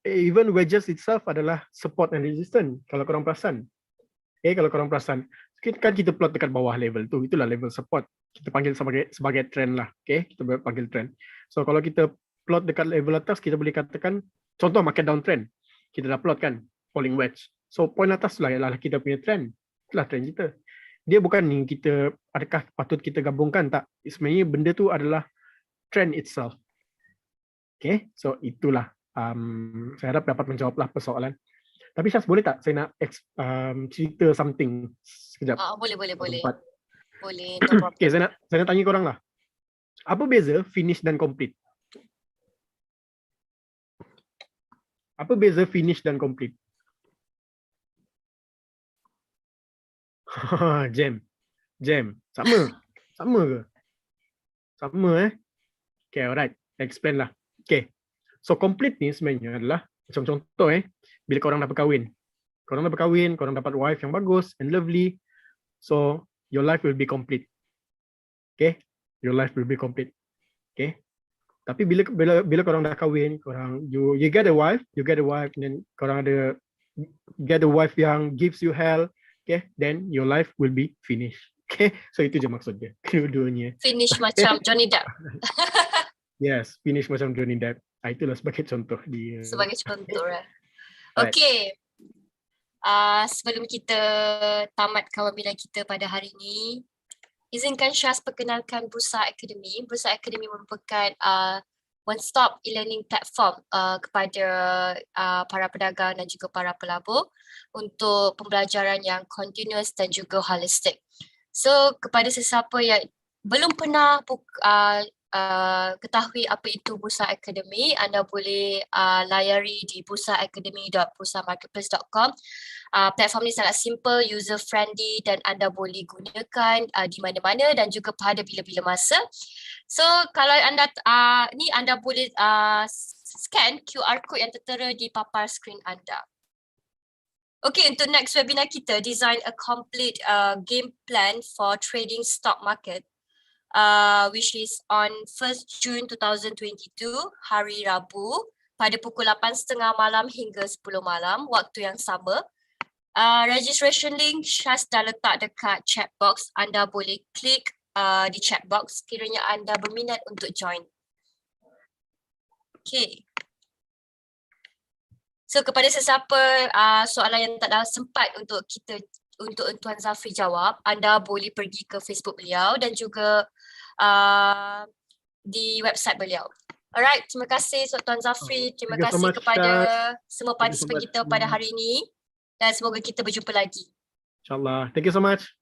Even wedges itself adalah support and resistance kalau korang perasan. Okay, kalau korang perasan. Kan kita plot dekat bawah level tu, itulah level support. Kita panggil sebagai trend lah. Okay, kita panggil trend. So kalau kita plot dekat level atas, kita boleh katakan, contoh market downtrend. kita dah plot kan, falling wedge. So point atas lah ialah kita punya trend. Itulah trend kita. Dia bukan ni kita, adakah patut kita gabungkan, tak. Sebenarnya benda tu adalah trend itself. Okay, so itulah. Saya harap dapat menjawablah persoalan. Tapi Syaz, boleh tak saya nak cerita something sekejap? Boleh. Tempat. Boleh, no problem. Okay, saya nak tanya korang lah. Apa beza finish dan complete? Apa beza finish dan complete? Jam. Sama ke? Sama Okay, alright. Explain lah. Okay. So complete ni sebenarnya adalah macam contoh bila korang dah berkahwin. Korang dapat wife yang bagus and lovely. So your life will be complete. Okay? Your life will be complete. Okay? Tapi bila korang dah kahwin, you get a wife, and then korang get a wife yang gives you hell, okay? Then your life will be finished. Okay? So itu je maksud dia. Kedua-duanya. Finish macam Johnny Depp. Yes, finish macam Johnny Depp. Itulah sebagai contoh dia. Sebagai contoh lah. Right. Okay. Sebelum kita tamatkan webinar kita pada hari ini, izinkan Syaz perkenalkan Bursa Academy. Bursa Academy merupakan one-stop e-learning platform kepada para pedagang dan juga para pelabur untuk pembelajaran yang continuous dan juga holistic. So, kepada sesiapa yang belum pernah ketahui apa itu Bursa Academy, anda boleh layari di bursaacademy.bursamarketplace.com. Platform ini sangat simple, user friendly dan anda boleh gunakan di mana-mana dan juga pada bila-bila masa. So kalau anda anda boleh scan QR code yang tertera di papar skrin anda. Okay, untuk next webinar kita, design a complete game plan for trading stock market. Which is on 1st June 2022, hari Rabu, pada pukul 8.30 malam hingga 10 malam, waktu yang sama. Registration link Syaz dah letak dekat chat box. Anda boleh klik di chat box kiranya anda berminat untuk join. Okay. So kepada sesiapa soalan yang tak dah sempat untuk Tuan Zafri jawab, anda boleh pergi ke Facebook beliau dan juga di website beliau. Alright, terima kasih Tuan Zafri, terima kasih kepada semua partisipan kita pada hari ini dan semoga kita berjumpa lagi. InsyaAllah. Thank you so much.